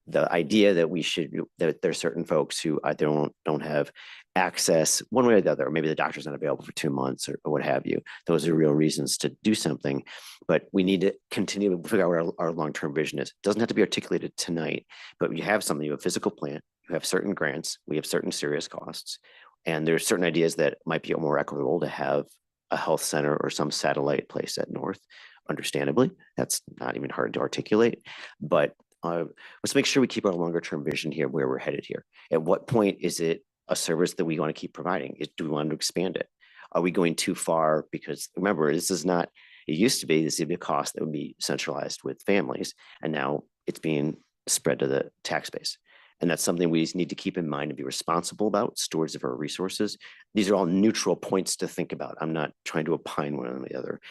the idea that there are certain folks who either don't have access one way or the other, or maybe the doctor's not available for 2 months or what have you. Those are real reasons to do something, but we need to continue to figure out what our long-term vision is. It doesn't have to be articulated tonight, but you have something, you have a physical plant, you have certain grants, we have certain serious costs, and there's certain ideas that might be more equitable to have a health center or some satellite place at North. Understandably, that's not even hard to articulate, but let's make sure we keep our longer term vision here, where we're headed here. At what point is it a service that we want to keep providing? Do we want to expand it? Are we going too far? Because remember, this is not, it used to be, this would be a cost that would be centralized with families, and now it's being spread to the tax base. And that's something we need to keep in mind and be responsible about, stewards of our resources. These are all neutral points to think about. I'm not trying to opine one on the other,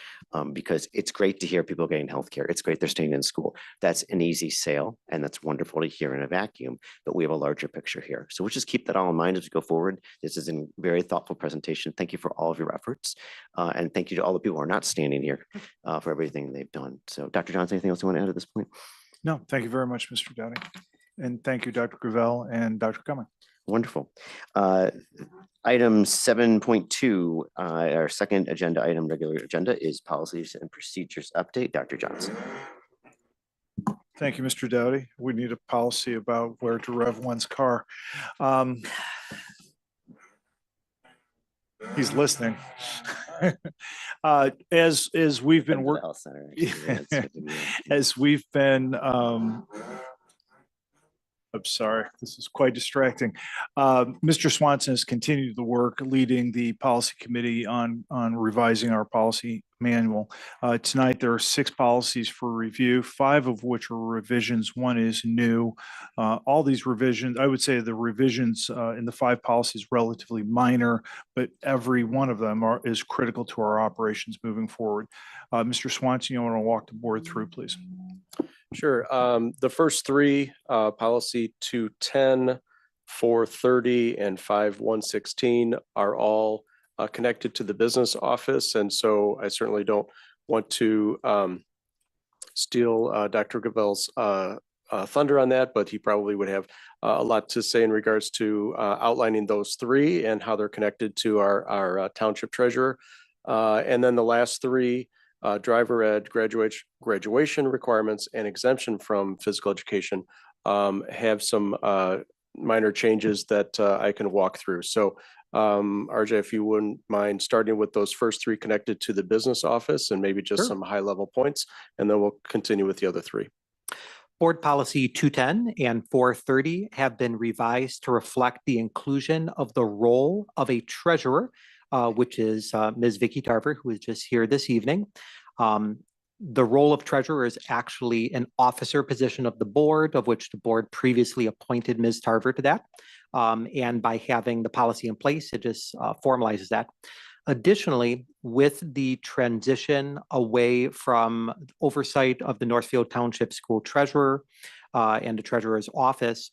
because it's great to hear people getting healthcare. It's great they're staying in school. That's an easy sale, and that's wonderful to hear in a vacuum, but we have a larger picture here. So we'll just keep that all in mind as we go forward. This is a very thoughtful presentation. Thank you for all of your efforts. And thank you to all the people who are not standing here for everything they've done. So Dr. Johnson, anything else you want to add at this point? No, thank you very much, Mr. Dowdy. And thank you, Dr. Gravel and Dr. Cumming. Wonderful. Item 7.2, our second agenda item, regular agenda, is policies and procedures update. Dr. Johnson. Thank you, Mr. Dowdy. We need a policy about where to rev one's car. He's listening. As we've been working, as we've been, I'm sorry, this is quite distracting. Mr. Swanson has continued the work leading the policy committee on revising our policy manual. Tonight, there are 6 policies for review, 5 of which are revisions. 1 is new. All these revisions, I would say the revisions in the 5 policies relatively minor, but every one of them is critical to our operations moving forward. Mr. Swanson, you want to walk the board through, please? Sure. The first 3, policy 210, 430, and 5116 are all connected to the business office. And so I certainly don't want to steal Dr. Gravel's thunder on that, but he probably would have a lot to say in regards to outlining those 3 and how they're connected to our township treasurer. And then the last 3, driver ed, graduation requirements, and exemption from physical education have some minor changes that I can walk through. So RJ, if you wouldn't mind starting with those first 3 connected to the business office and maybe just some high level points, and then we'll continue with the other 3. Board policy 210 and 430 have been revised to reflect the inclusion of the role of a treasurer, which is Ms. Vicky Tarver, who is just here this evening. The role of treasurer is actually an officer position of the board, of which the board previously appointed Ms. Tarver to that. And by having the policy in place, it just formalizes that. Additionally, with the transition away from oversight of the Northfield Township School Treasurer and the Treasurer's office,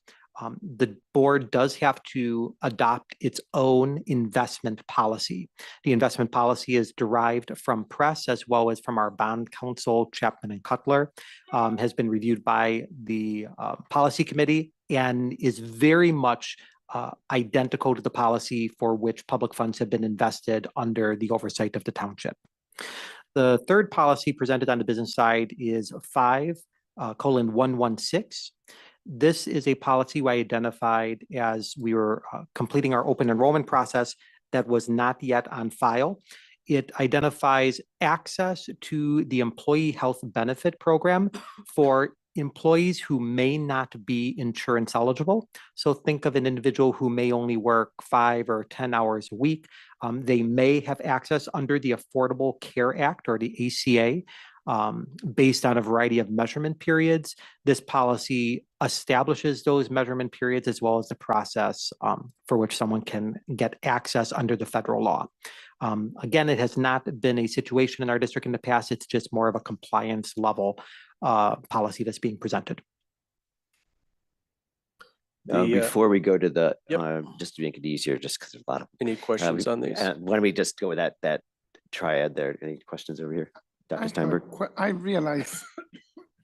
the board does have to adopt its own investment policy. The investment policy is derived from press as well as from our bond counsel, Chapman and Cutler, has been reviewed by the policy committee and is very much identical to the policy for which public funds have been invested under the oversight of the township. The third policy presented on the business side is 5:116. This is a policy we identified as we were completing our open enrollment process that was not yet on file. It identifies access to the employee health benefit program for employees who may not be insurance eligible. So think of an individual who may only work 5 or 10 hours a week. They may have access under the Affordable Care Act or the ACA. Based on a variety of measurement periods. This policy establishes those measurement periods as well as the process for which someone can get access under the federal law. Again, it has not been a situation in our district in the past. It's just more of a compliance level policy that's being presented. Before we go to the, just to make it easier, just because there's a lot of. Any questions on these? Why don't we just go with that triad there? Any questions over here? Dr. Steinberg? I realize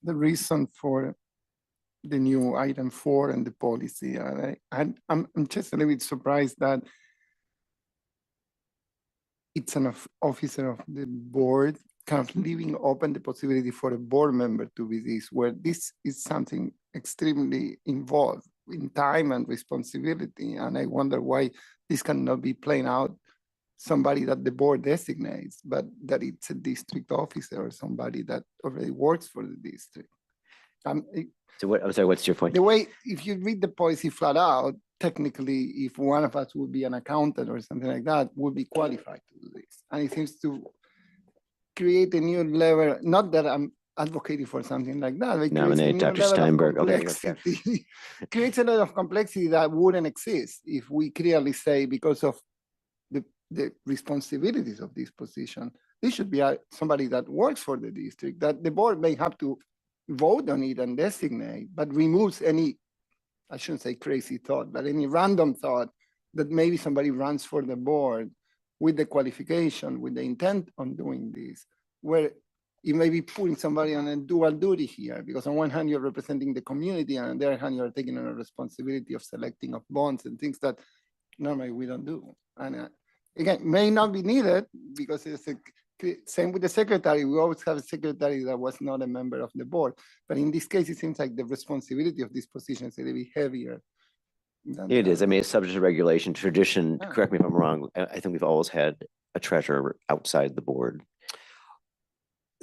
the reason for the new item 4 and the policy. I'm just a little bit surprised that it's an officer of the board kind of leaving open the possibility for a board member to be this, where this is something extremely involved in time and responsibility. And I wonder why this cannot be playing out somebody that the board designates, but that it's a district officer or somebody that already works for the district. So what, I'm sorry, what's your point? The way, if you read the policy flat out, technically, if one of us would be an accountant or something like that, would be qualified to do this. And it seems to create a new level, not that I'm advocating for something like that. It creates a Nominate new Dr. level of Steinberg. Okay, okay. complexity. Creates a lot of complexity that wouldn't exist if we clearly say because of the responsibilities of this position, this should be somebody that works for the district, that the board may have to vote on it and designate, but removes any, I shouldn't say crazy thought, but any random thought that maybe somebody runs for the board with the qualification, with the intent on doing this, where you may be putting somebody on a dual duty here, because on one hand you're representing the community, and on the other hand you're taking on a responsibility of selecting of bonds and things that normally we don't do. And again, may not be needed because it's same with the secretary. We always have a secretary that was not a member of the board. But in this case, it seems like the responsibility of this position is a little bit heavier. It is. I mean, it's subject to regulation, tradition. Yeah. Correct me if I'm wrong. I think we've always had a treasurer outside the board.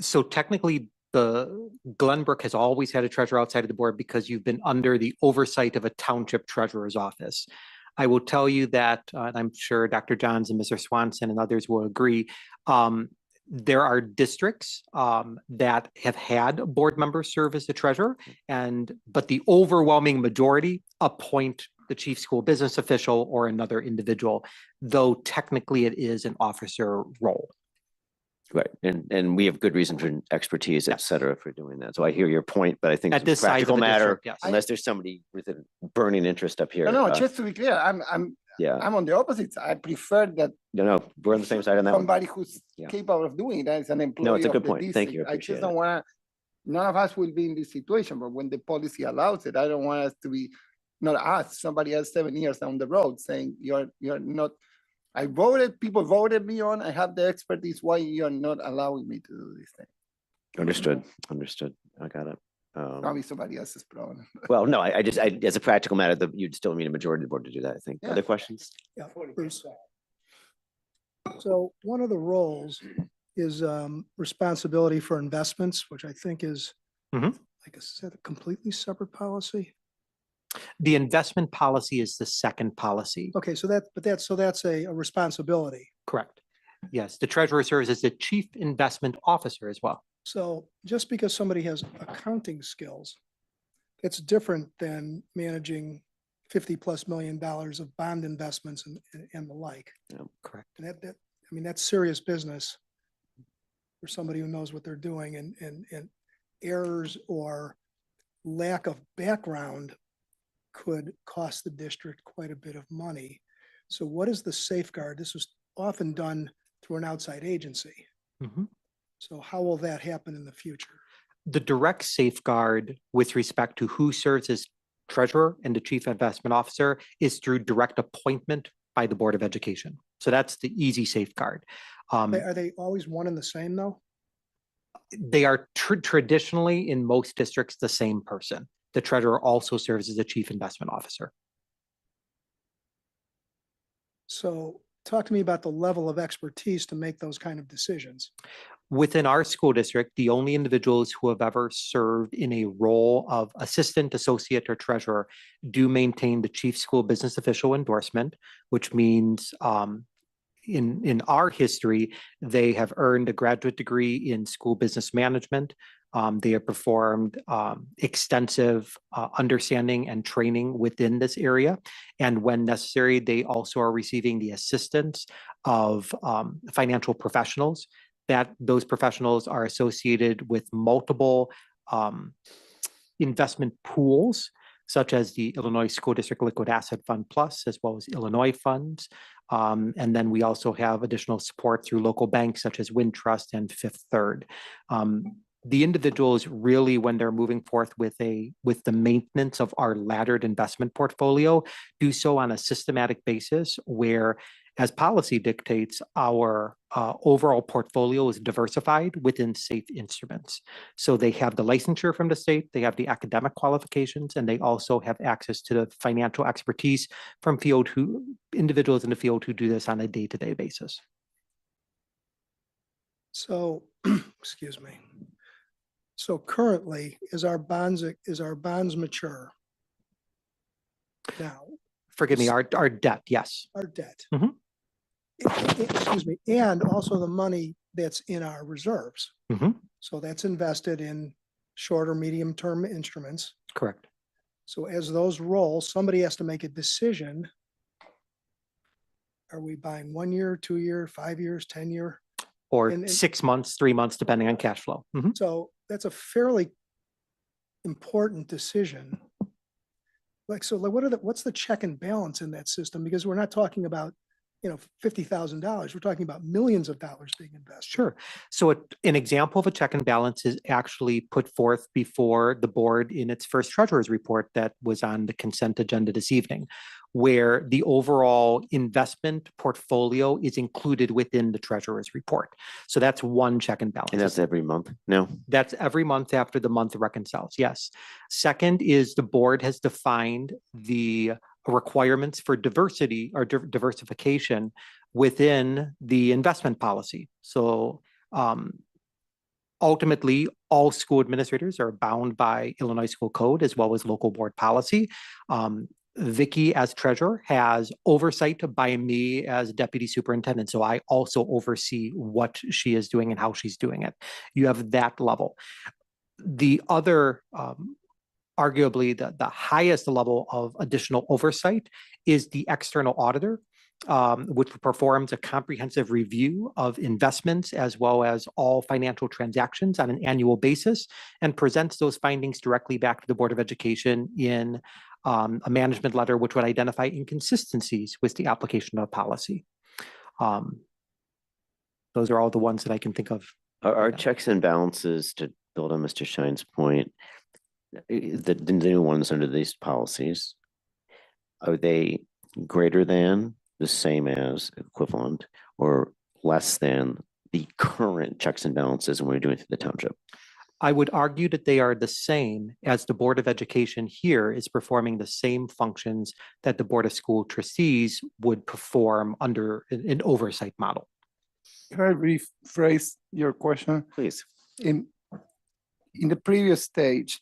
So technically, the Glenbrook has always had a treasurer outside of the board because you've been under the oversight of a township treasurer's office. I will tell you that, and I'm sure Dr. Johns and Mr. Swanson and others will agree, there are districts that have had board members serve as the treasurer, but the overwhelming majority appoint the chief school business official or another individual, though technically it is an officer role. Right. And we have good reason for expertise, et cetera, for doing that. So I hear your point, but I think At it's a this size of practical a matter, district, yes. unless there's somebody with a burning interest up here. No, just to be clear, I'm on the opposite side. I prefer that No, we're on the same side on that one. somebody who's Yeah. capable of doing that is an employee. No, it's a of good the point. Thank district. you. I I appreciate just don't want to, none of us will be in this situation, but when the policy allows it, I don't want us to be, not us, somebody else 7 years down the road saying you're not, I voted, people voted me on, I have the expertise, why you're not allowing me to do this thing? Understood. I got it. Probably somebody else's problem. Well, no, I just, as a practical matter, you'd still need a majority of the board to do that, I think. Yeah. Other questions? Yeah, Bruce. So one of the roles is responsibility for investments, which I think is, Mhm. like I said, a completely separate policy. The investment policy is the second policy. Okay, so that's a responsibility. Correct. Yes, the treasurer serves as the chief investment officer as well. So just because somebody has accounting skills, it's different than managing $50+ million of bond investments and the like. Yeah, correct. And I mean, that's serious business for somebody who knows what they're doing, and errors or lack of background could cost the district quite a bit of money. So what is the safeguard? This was often done through an outside agency. Mhm. So how will that happen in the future? The direct safeguard with respect to who serves as treasurer and the chief investment officer is through direct appointment by the Board of Education. So that's the easy safeguard. Are they always one and the same though? They are traditionally in most districts the same person. The treasurer also serves as the chief investment officer. So talk to me about the level of expertise to make those kind of decisions. Within our school district, the only individuals who have ever served in a role of assistant, associate, or treasurer do maintain the chief school business official endorsement, which means in our history, they have earned a graduate degree in school business management. They have performed extensive understanding and training within this area. And when necessary, they also are receiving the assistance of financial professionals. That those professionals are associated with multiple investment pools, such as the Illinois School District Liquid Asset Fund Plus, as well as Illinois funds. And then we also have additional support through local banks such as Wintrust and Fifth Third. The individuals really, when they're moving forth with the maintenance of our laddered investment portfolio, do so on a systematic basis where, as policy dictates, our overall portfolio is diversified within safe instruments. So they have the licensure from the state, they have the academic qualifications, and they also have access to the financial expertise from individuals in the field who do this on a day-to-day basis. So, excuse me. So currently, is our bonds mature now? Forgive me, our debt, yes. Our debt. Mhm. Excuse me, and also the money that's in our reserves. Mhm. So that's invested in shorter, medium-term instruments. Correct. So as those roll, somebody has to make a decision. Are we buying 1 year, 2 year, 5 years, 10 year? Or And- 6 months, 3 months, depending on cash flow. Mhm. So that's a fairly important decision. Like, so like, what's the check and balance in that system? Because we're not talking about, $50,000. We're talking about millions of dollars being invested. Sure. So an example of a check and balance is actually put forth before the board in its first treasurer's report that was on the consent agenda this evening, where the overall investment portfolio is included within the treasurer's report. So that's one check and balance. And that's every month? No? That's every month after the month reconciles, yes. Second is the board has defined the requirements for diversity or diversification within the investment policy. So ultimately, all school administrators are bound by Illinois School Code as well as local board policy. Vicky, as treasurer, has oversight by me as deputy superintendent. So I also oversee what she is doing and how she's doing it. You have that level. The other, arguably the highest level of additional oversight is the external auditor, which performs a comprehensive review of investments as well as all financial transactions on an annual basis and presents those findings directly back to the Board of Education in a management letter, which would identify inconsistencies with the application of policy. Those are all the ones that I can think of. Our checks and balances, to build on Mr. Shine's point, the new ones under these policies, are they greater than, the same as, equivalent, or less than the current checks and balances when we're doing through the township? I would argue that they are the same, as the Board of Education here is performing the same functions that the Board of School Trustees would perform under an oversight model. Can I rephrase your question? Please. In the previous stage,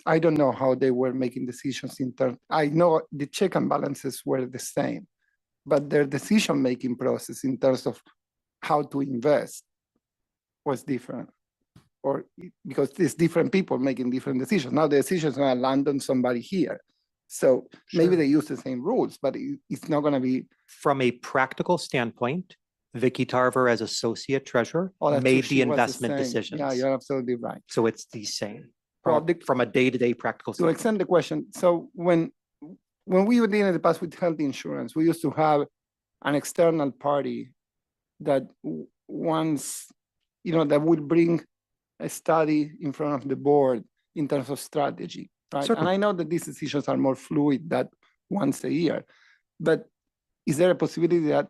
I don't know how they were making decisions in terms, I know the check and balances were the same, but their decision-making process in terms of how to invest was different. Or because there's different people making different decisions. Now the decisions are gonna land on somebody here. So maybe they use the same rules, but it's not gonna be. From a practical standpoint, Vicky Tarver as associate treasurer Oh, that's made true. the She was investment same. decisions. Yeah, you're absolutely right. So it's the same Well, from a day-to-day practical To standpoint. extend the question, so when we were dealing in the past with health insurance, we used to have an external party that once, that would bring a study in front of the board in terms of strategy, right? Certainly. And I know that these decisions are more fluid than once a year, but is there a possibility that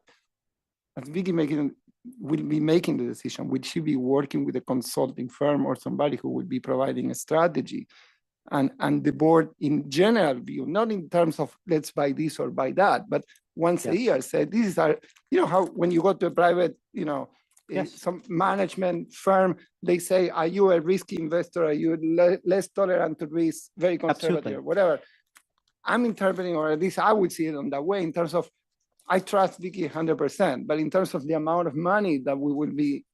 as Vicky will be making the decision, will she be working with a consulting firm or somebody who will be providing a strategy? And the board in general view, not in terms of let's buy this or buy that, but once a year say, this is our, how when you go to a private, some management firm, they say, are you a risky investor? Are you less tolerant to risk, very conservative, Absolutely. whatever? I'm interpreting, or at least I would see it on that way in terms of, I trust Vicky 100%, but in terms of the amount of money that we will be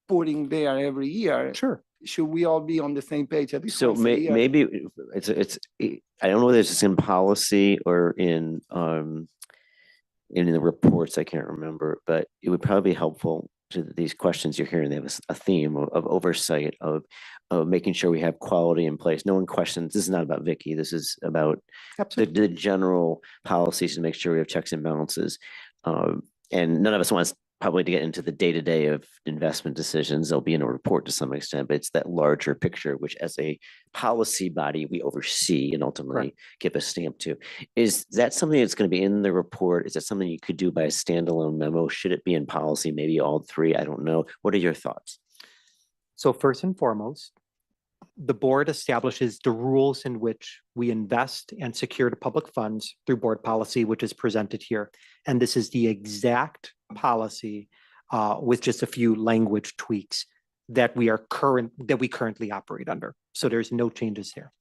putting there every year, sure, should we all be on the same page at least So once a year? maybe I don't know whether it's in policy or in the reports, I can't remember, but it would probably be helpful to these questions you're hearing. They have a theme of oversight, of making sure we have quality in place. No one questions, this is not about Vicky, this is about the general policies to make sure we have checks and balances. And none of us wants probably to get into the day-to-day of investment decisions. They'll be in a report to some extent, but it's that larger picture, which as a policy body, we oversee and ultimately give a stamp to. Is that something that's going to be in the report? Is that something you could do by a standalone memo? Should it be in policy? Maybe all three, I don't know. What are your thoughts? So first and foremost, the board establishes the rules in which we invest and secure the public funds through board policy, which is presented here. And this is the exact policy with just a few language tweaks that we currently operate under. So there's no changes here.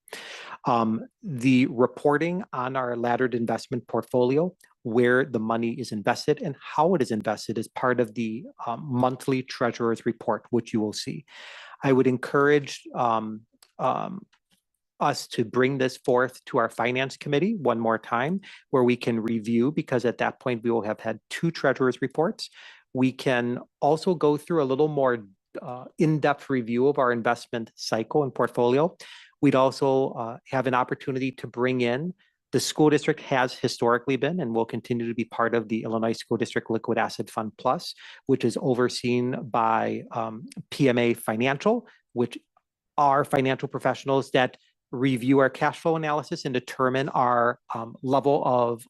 The reporting on our laddered investment portfolio, where the money is invested and how it is invested, is part of the monthly treasurer's report, which you will see. I would encourage us to bring this forth to our finance committee one more time, where we can review, because at that point we will have had 2 treasurer's reports. We can also go through a little more in-depth review of our investment cycle and portfolio. We'd also have an opportunity to bring in, the school district has historically been and will continue to be part of the Illinois School District Liquid Asset Fund Plus, which is overseen by PMA Financial, which are financial professionals that review our cash flow analysis and determine our level of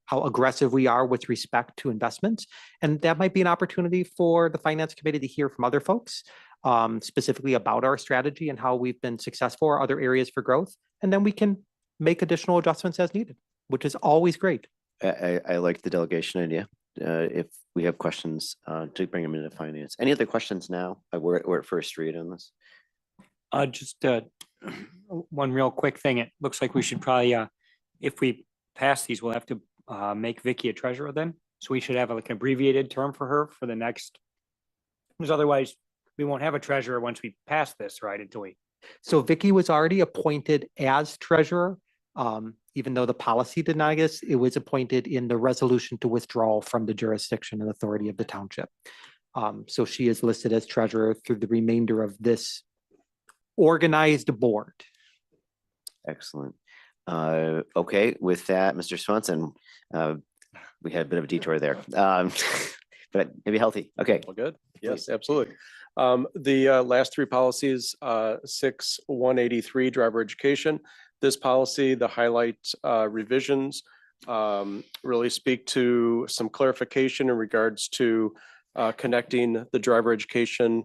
how aggressive we are with respect to investments. And that might be an opportunity for the finance committee to hear from other folks, specifically about our strategy and how we've been successful or other areas for growth. And then we can make additional adjustments as needed, which is always great. I like the delegation idea. If we have questions, to bring them into finance. Any other questions now? We're at first read on this. Just one real quick thing. It looks like we should probably, if we pass these, we'll have to make Vicky a treasurer then. So we should have like an abbreviated term for her for the next, because otherwise we won't have a treasurer once we pass this, right? Until we. So Vicky was already appointed as treasurer. Even though the policy did not exist, it was appointed in the resolution to withdraw from the jurisdiction and authority of the township. So she is listed as treasurer through the remainder of this organized board. Excellent. Okay, with that, Mr. Swanson, we had a bit of a detour there, but maybe healthy. Okay. All good. Yes, absolutely. The last 3 policies, 6183 driver education. This policy, the highlight revisions really speak to some clarification in regards to connecting the driver education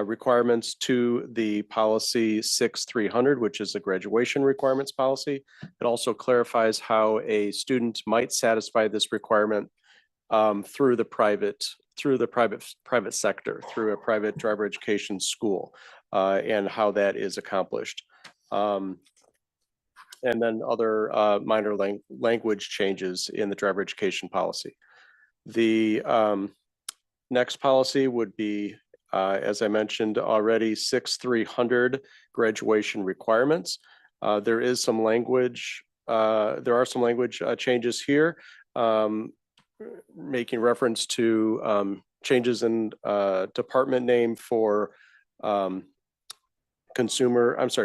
requirements to the policy 6300, which is the graduation requirements policy. It also clarifies how a student might satisfy this requirement through the private sector, through a private driver education school, and how that is accomplished. And then other minor language changes in the driver education policy. The next policy would be, as I mentioned already, 6300 graduation requirements. There is some language, there are some language changes here, making reference to changes in department name for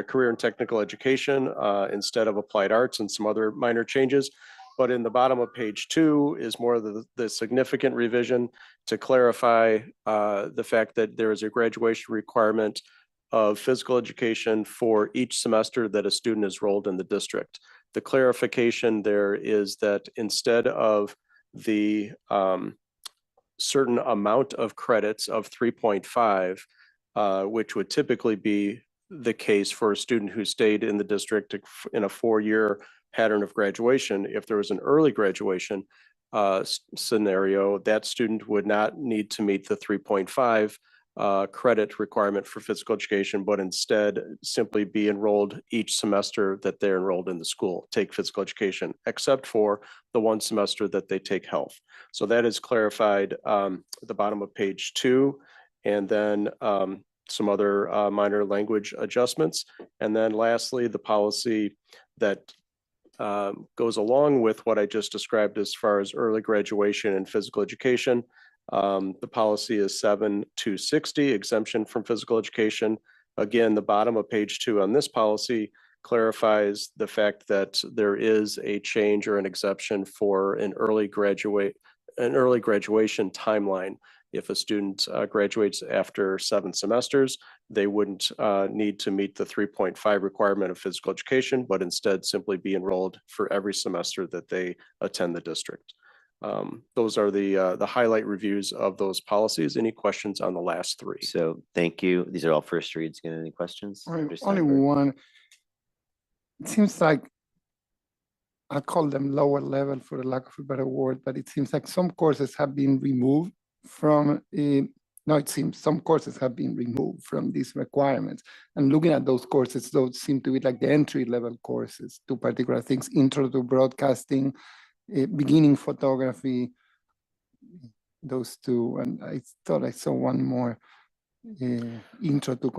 career and technical education instead of applied arts, and some other minor changes. But in the bottom of page 2 is more of the significant revision to clarify the fact that there is a graduation requirement of physical education for each semester that a student is enrolled in the district. The clarification there is that instead of the certain amount of credits of 3.5, which would typically be the case for a student who stayed in the district in a 4-year pattern of graduation, if there was an early graduation scenario, that student would not need to meet the 3.5 credit requirement for physical education, but instead simply be enrolled each semester that they're enrolled in the school, take physical education, except for the 1 semester that they take health. So that is clarified at the bottom of page 2, and then some other minor language adjustments. And then lastly, the policy that goes along with what I just described as far as early graduation and physical education. The policy is 7260, exemption from physical education. Again, the bottom of page 2 on this policy clarifies the fact that there is a change or an exception for an early graduation timeline. If a student graduates after 7 semesters, they wouldn't need to meet the 3.5 requirement of physical education, but instead simply be enrolled for every semester that they attend the district. Those are the highlight reviews of those policies. Any questions on the last 3? So thank you. These are all first reads. Get any questions? Only one. It seems like, I call them lower level for the lack of a better word, but it seems like some courses have been removed from some courses have been removed from these requirements. And looking at those courses, those seem to be like the entry level courses to particular things, intro to broadcasting, beginning photography, those 2. And I thought I saw one more. intro to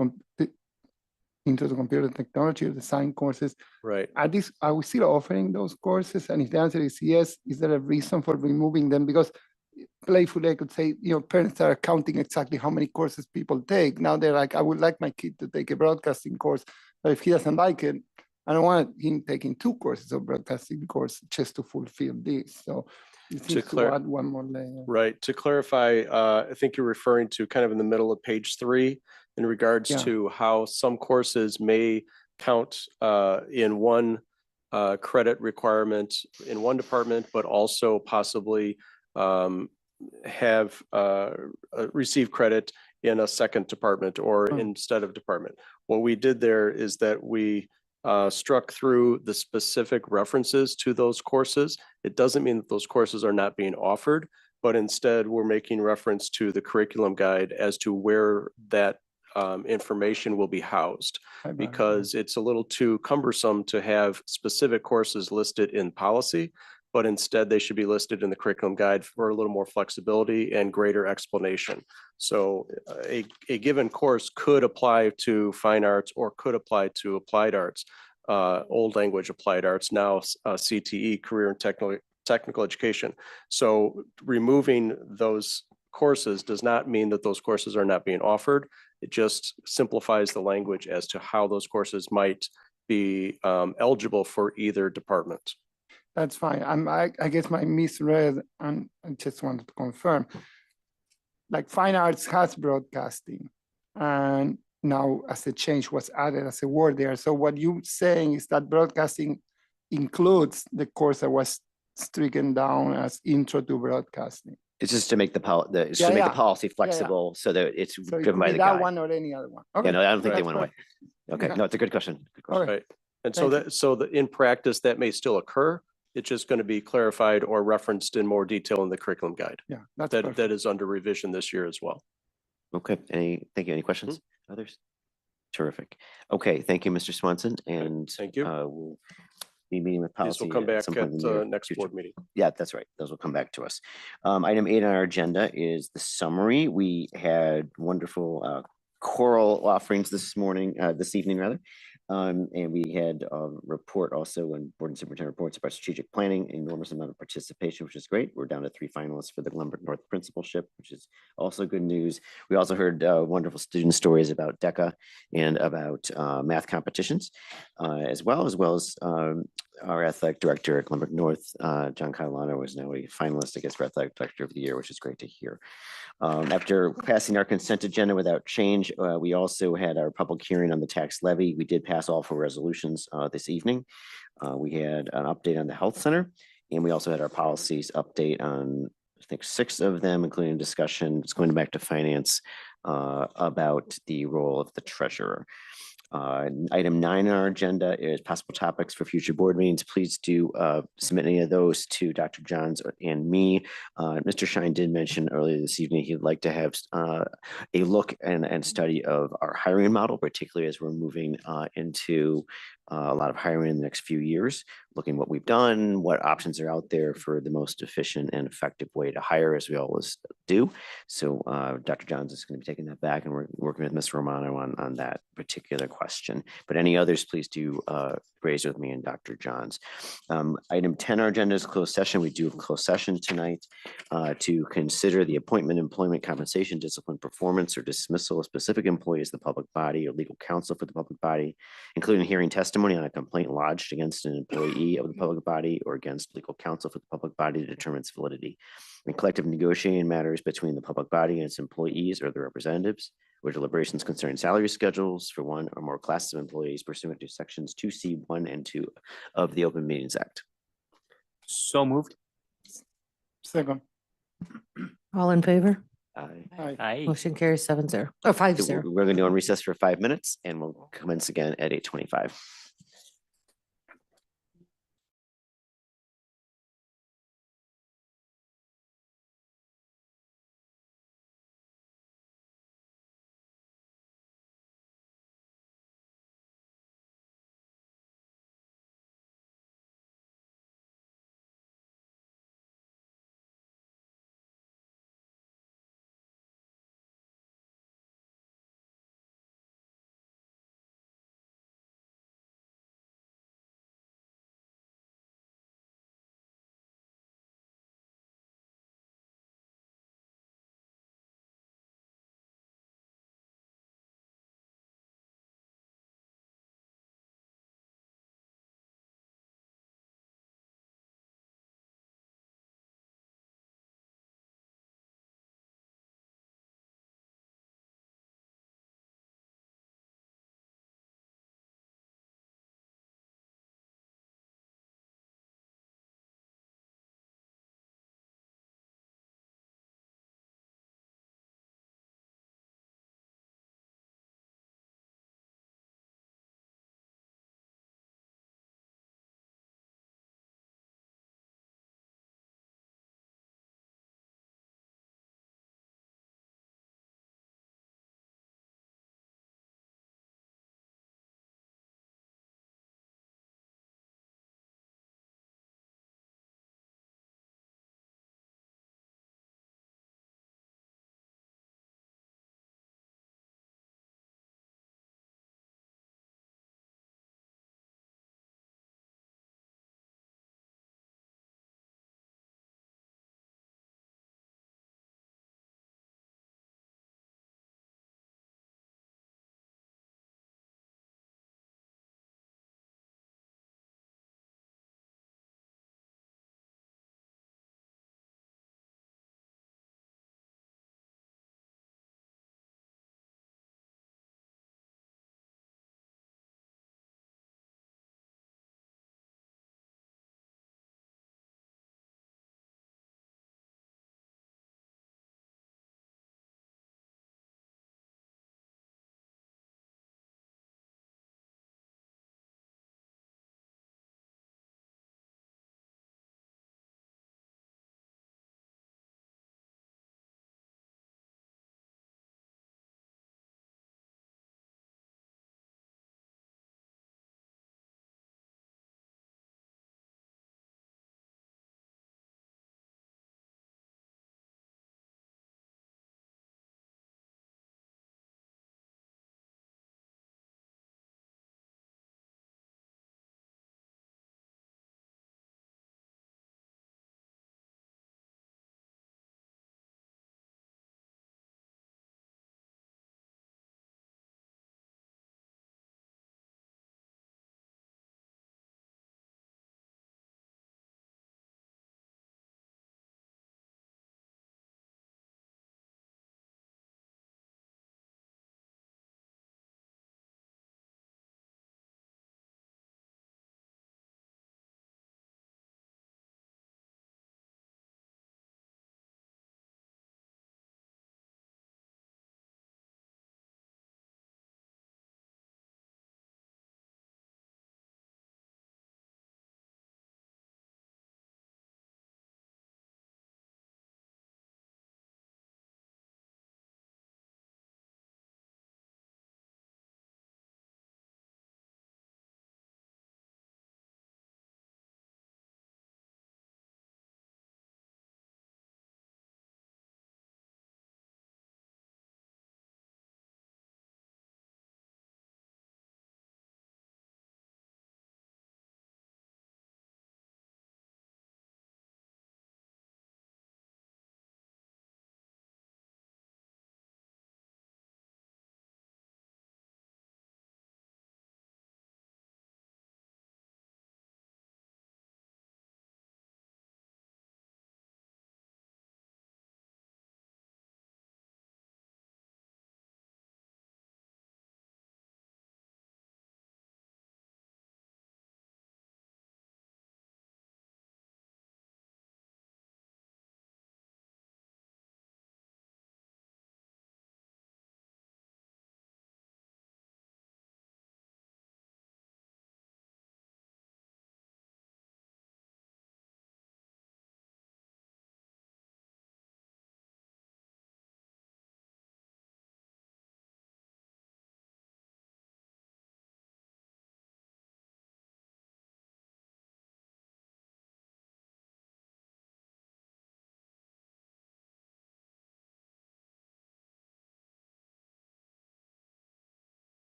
computer technology or design courses. Right. Are we still offering those courses? And if the answer is yes, is there a reason for removing them? Because playfully, I could say, parents are counting exactly how many courses people take. Now they're like, I would like my kid to take a broadcasting course, but if he doesn't like it, I don't want him taking 2 courses of broadcasting course just to fulfill this. So it seems to add one more layer. Right. To clarify, I think you're referring to kind of in the middle of page 3 in regards to how some courses may count in one credit requirement in one department, but also possibly have receive credit in a second department or instead of department. What we did there is that we struck through the specific references to those courses. It doesn't mean that those courses are not being offered, but instead we're making reference to the curriculum guide as to where that information will be housed, because it's a little too cumbersome to have specific courses listed in policy, but instead they should be listed in the curriculum guide for a little more flexibility and greater explanation. So a given course could apply to fine arts or could apply to applied arts, old language applied arts, now CTE, career and technical education. So removing those courses does not mean that those courses are not being offered. It just simplifies the language as to how those courses might be eligible for either department. That's fine. I guess my misread, and I just wanted to confirm. Like fine arts has broadcasting, and now as a change was added as a word there. So what you're saying is that broadcasting includes the course that was stricken down as intro to broadcasting. It's just to make the policy flexible so that it's So it driven could by be the that guide. one or any other one. Yeah, no, I don't think they That's went away. fine. Okay, no, it's a good question. Good question. Right. And so in practice, that may still occur. It's just going to be clarified or referenced in more detail in the curriculum guide. Yeah, that's that is under revision this year as well. Okay, thank you. Any questions? Others? Terrific. Okay, thank you, Mr. Swanson. And thank you. We'll be meeting with policy. These will come back some point at in the near next future. board meeting. Yeah, that's right. Those will come back to us. Item 8 on our agenda is the summary. We had wonderful choral offerings this evening rather. And we had a report also in board and superintendent reports about strategic planning, enormous amount of participation, which is great. We're down to 3 finalists for the Glenbrook North Principalship, which is also good news. We also heard wonderful student stories about DECA and about math competitions, as well as our athletic director at Glenbrook North, John Catalano, was now a finalist, I guess, for athletic director of the year, which is great to hear. After passing our consent agenda without change, we also had our public hearing on the tax levy. We did pass all 4 resolutions this evening. We had an update on the health center, and we also had our policies update on, I think, 6 of them, including discussion. It's going back to finance about the role of the treasurer. Item 9 on our agenda is possible topics for future board meetings. Please do submit any of those to Dr. Johns and me. Mr. Shine did mention earlier this evening he'd like to have a look and study of our hiring model, particularly as we're moving into a lot of hiring in the next few years, looking what we've done, what options are out there for the most efficient and effective way to hire, as we always do. So Dr. Johns is going to be taking that back, and we're working with Ms. Romano on that particular question. But any others, please do raise with me and Dr. Johns. Item 10 on our agenda is closed session. We do have a closed session tonight to consider the appointment, employment, compensation, discipline, performance, or dismissal of specific employees of the public body or legal counsel for the public body, including hearing testimony on a complaint lodged against an employee of the public body or against legal counsel for the public body to determine its validity, and collective negotiating matters between the public body and its employees or their representatives, or deliberations concerning salary schedules for one or more classes of employees pursuant to sections 2C1 and 2 of the Open Meetings Act. So moved. Second. All in favor? Aye. Aye. Motion carries 7-0 or 5-0. We're going to go on recess for 5 minutes, and we'll commence again at 8:25.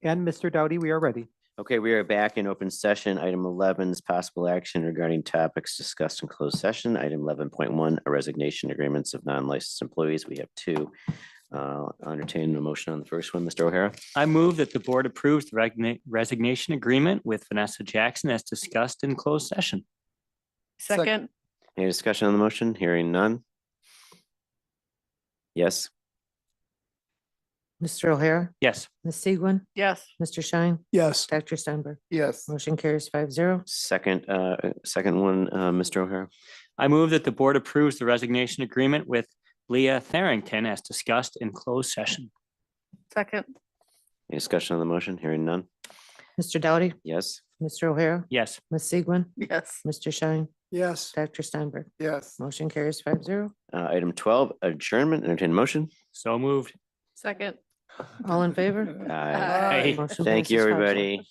And Mr. Doughty, we are ready. Okay, we are back in open session. Item 11 is possible action regarding topics discussed in closed session. Item 11.1, a resignation agreements of non-licensed employees. We have two. I'll entertain a motion on the first one. Mr. O'Hara. I move that the board approves the resignation agreement with Vanessa Jackson as discussed in closed session. Second, Any discussion on the motion? Hearing none. Yes. Mr. O'Hara, Yes. Ms. Segwin, yes. Mr. Schein, Yes. Dr. Steinberg. Yes. Motion carries 5-0. Second one, Mr. O'Hara. I move that the board approves the resignation agreement with Leah Tharrington as discussed in closed session. Second, Any discussion on the motion? Hearing none. Mr. Doughty, Yes. Mr. O'Hara, Yes. Ms. Segwin, yes. Mr. Schein, Yes. Dr. Steinberg. Yes. Motion carries 5-0. Item 12, adjournment. Entertain a motion. So moved. Second. All in favor? Aye. Motion Thank you, passes 5-0. everybody.